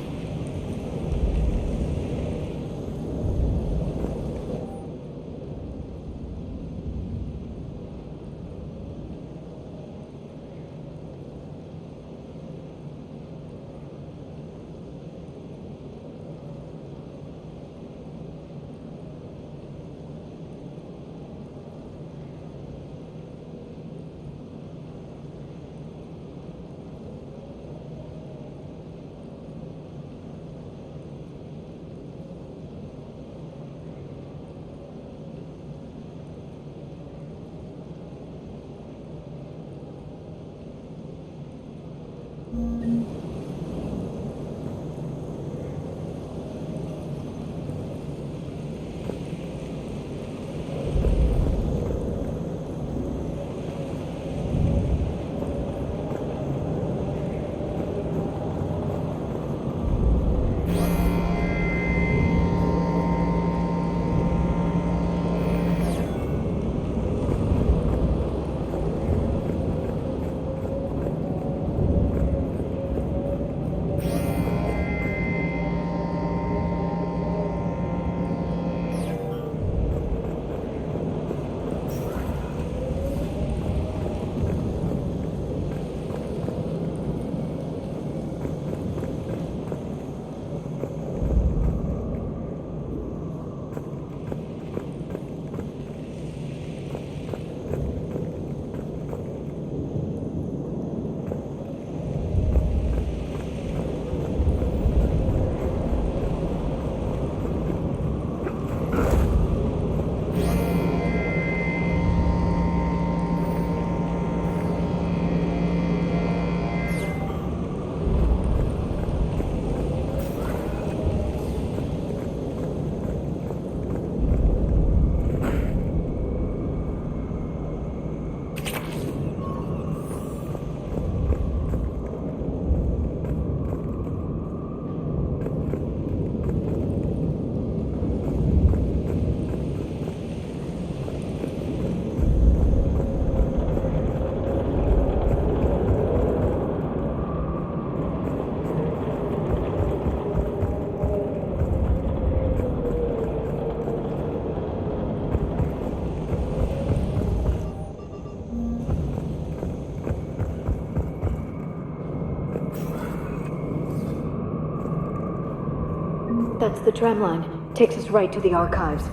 That's the tram line. Takes us right to the archives.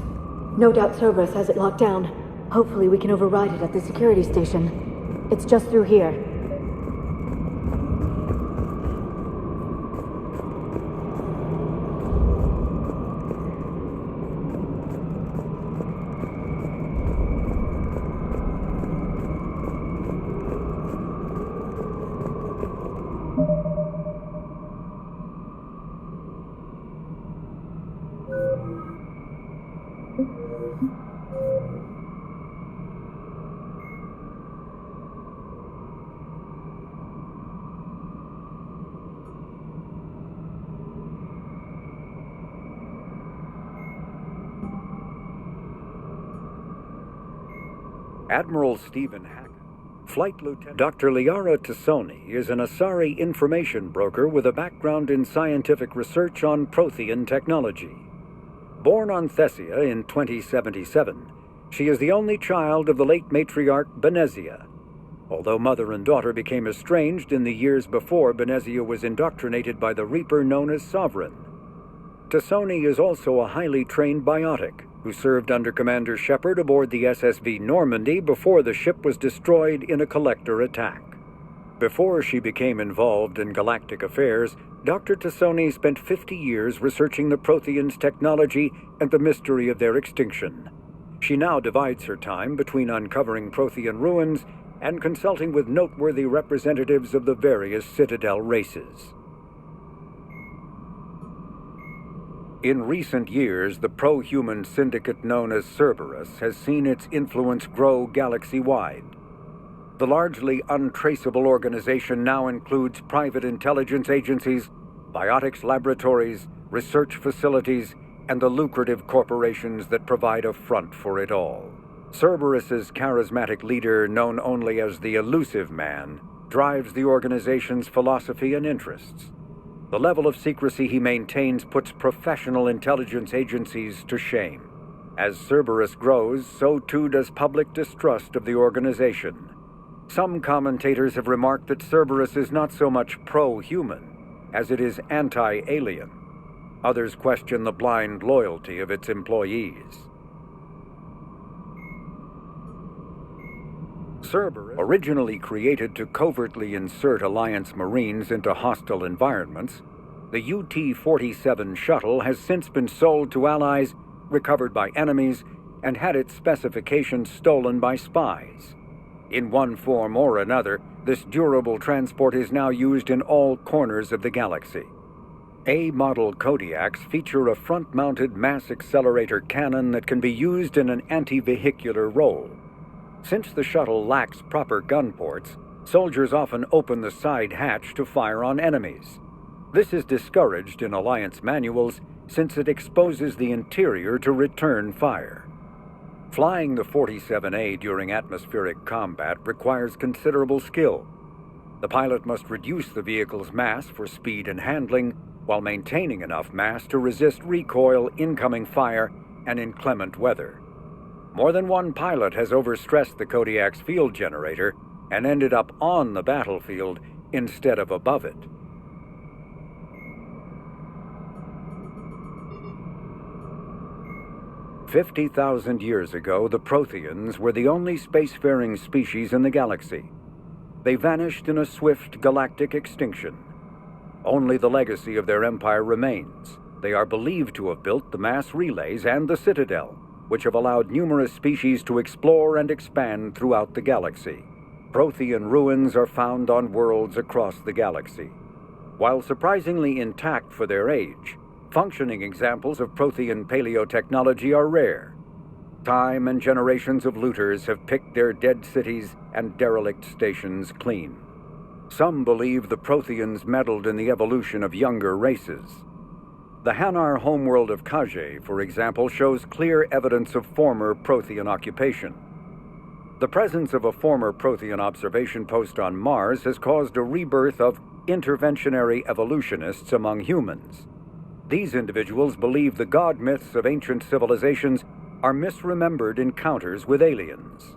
No doubt Cerberus has it locked down. Hopefully we can override it at the security station. It's just through here. Admiral Stephen Hackett, Flight Lieutenant Dr. Liara Tassoni is an Asari information broker with a background in scientific research on Prothean technology. Born on Thessia in 2077, she is the only child of the late matriarch Benezia. Although mother and daughter became estranged in the years before Benezia was indoctrinated by the Reaper known as Sovereign. Tassoni is also a highly trained biotic who served under Commander Shepard aboard the SSV Normandy before the ship was destroyed in a collector attack. Before she became involved in galactic affairs, Dr. Tassoni spent 50 years researching the Protheans' technology and the mystery of their extinction. She now divides her time between uncovering Prothean ruins and consulting with noteworthy representatives of the various Citadel races. In recent years, the pro-human syndicate known as Cerberus has seen its influence grow galaxy-wide. The largely untraceable organization now includes private intelligence agencies, biotics laboratories, research facilities, and the lucrative corporations that provide a front for it all. Cerberus's charismatic leader, known only as the Elusive Man, drives the organization's philosophy and interests. The level of secrecy he maintains puts professional intelligence agencies to shame. As Cerberus grows, so too does public distrust of the organization. Some commentators have remarked that Cerberus is not so much pro-human as it is anti-alien. Others question the blind loyalty of its employees. Cerberus, originally created to covertly insert Alliance Marines into hostile environments, the UT-47 shuttle has since been sold to allies, recovered by enemies, and had its specifications stolen by spies. In one form or another, this durable transport is now used in all corners of the galaxy. A-model Kodiaks feature a front-mounted mass accelerator cannon that can be used in an anti-vehicular role. Since the shuttle lacks proper gun ports, soldiers often open the side hatch to fire on enemies. This is discouraged in Alliance manuals since it exposes the interior to return fire. Flying the 47A during atmospheric combat requires considerable skill. The pilot must reduce the vehicle's mass for speed and handling while maintaining enough mass to resist recoil, incoming fire, and inclement weather. More than one pilot has overstressed the Kodiak's field generator and ended up on the battlefield instead of above it. "50,000 years ago, the Protheans were the only spacefaring species in the galaxy. They vanished in a swift galactic extinction. Only the legacy of their empire remains. They are believed to have built the mass relays and the Citadel, which have allowed numerous species to explore and expand throughout the galaxy. Prothean ruins are found on worlds across the galaxy. While surprisingly intact for their age, functioning examples of Prothean paleotechnology are rare. Time and generations of looters have picked their dead cities and derelict stations clean. Some believe the Protheans meddled in the evolution of younger races. The Hanar homeworld of Kaszások, for example, shows clear evidence of former Prothean occupation. The presence of a former Prothean observation post on Mars has caused a rebirth of interventionary evolutionists among humans. These individuals believe the god myths of ancient civilizations are misremembered encounters with aliens.